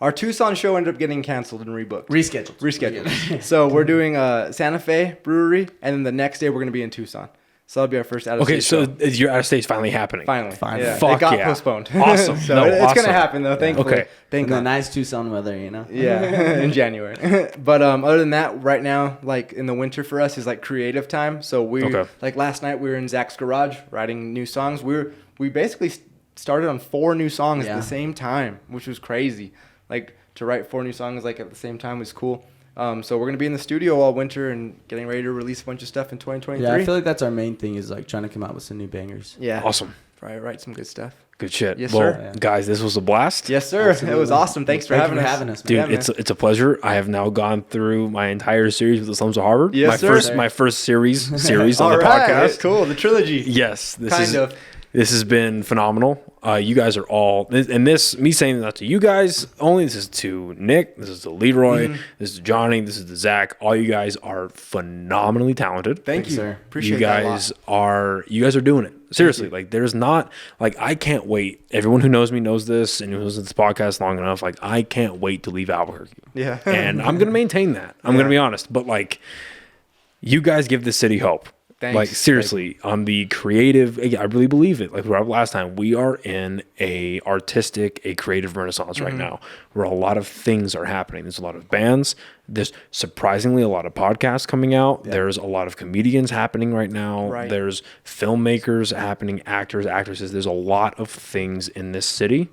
Our Tucson show ended up getting canceled and rebooked. Rescheduled. So we're doing Santa Fe Brewery, and then the next day we're going to be in Tucson. So that'll be our first out-of-state show. So your out-of-state's finally happening? Finally. Yeah. Fuck it got yeah. postponed. Awesome. So it's going to happen, though, thankfully. Okay. Thank God. God. Nice Tucson weather, Yeah, in January. But other than that, right now, like in the winter for us is like creative time. So like last night we were in Zach's garage writing new songs. We basically started on 4 new songs at the same time, which was crazy. Like to write 4 new songs like at the same time was cool. So we're going to be in the studio all winter and getting ready to release a bunch of stuff in 2023. Yeah, I feel like that's our main thing is like trying to come out with some new bangers. Yeah. Awesome. Probably write some good stuff. Good shit. Yes, well, sir. Guys, this was a blast. Yes, sir. Absolutely. It was awesome. Thanks for having us. Dude, it's a pleasure. I have now gone through my entire series with the Slums of Harvard. Yes, my first series on the right. podcast. Cool. The trilogy. Yes. This has been phenomenal. You guys are all, and this, me saying that to you guys only, this is to Nick, this is to Leroy, this is to Johnny, this is to Zach. All you guys are phenomenally talented. Thank you, sir. Appreciate you guys that a lot. You guys are doing it. Seriously, like there's not, like I can't wait. Everyone who knows me knows this and who knows this podcast long enough, like I can't wait to leave Albuquerque. Yeah. And I'm going to maintain that. I'm going to be honest. But like, you guys give the city hope. Thanks. Like seriously, on the creative, I really believe it. Like we were last time, we are in a creative renaissance right now, where a lot of things are happening. There's a lot of bands. There's surprisingly a lot of podcasts coming out. Yeah. There's a lot of comedians happening right now. Right. There's filmmakers happening, actors, actresses. There's a lot of things in this city,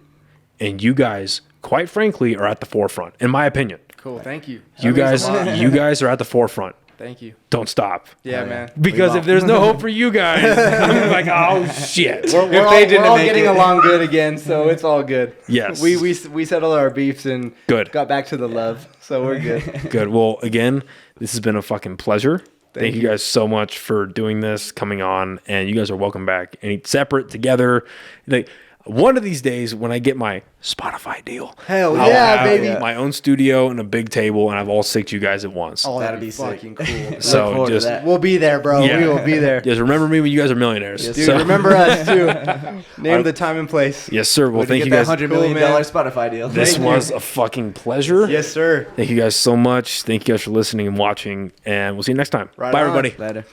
and you guys, quite frankly, are at the forefront, in my opinion. Cool. Thank you. You guys are at the forefront. Thank you. Don't stop. Yeah, man. Because if there's no hope for you guys, I'm like, oh shit. We're all getting along good again, so it's all good. Yes. We settled our beefs and good. Got back to the love, so we're good. Good. Well, again, this has been a fucking pleasure. Thank you guys so much for doing this, coming on, and you guys are welcome back. Any separate, together, like. one of these days when I get my Spotify deal, Hell I'll yeah, have baby. my own studio and a big table, and I've all 6 you guys at once. Oh, That'd that'd be be sick. fucking cool. So forward to just that. We'll be there, bro. Yeah. We will be there. just remember me when you guys are millionaires. Dude, So- remember us too. Name the time and place. Yes, sir. Well, Way to thank get you that guys. $100 million man. Spotify deal. This Thank you. was a fucking pleasure. Yes, sir. Thank you guys so much. Thank you guys for listening and watching, and we'll see you next time. Right Bye, on. everybody. Later.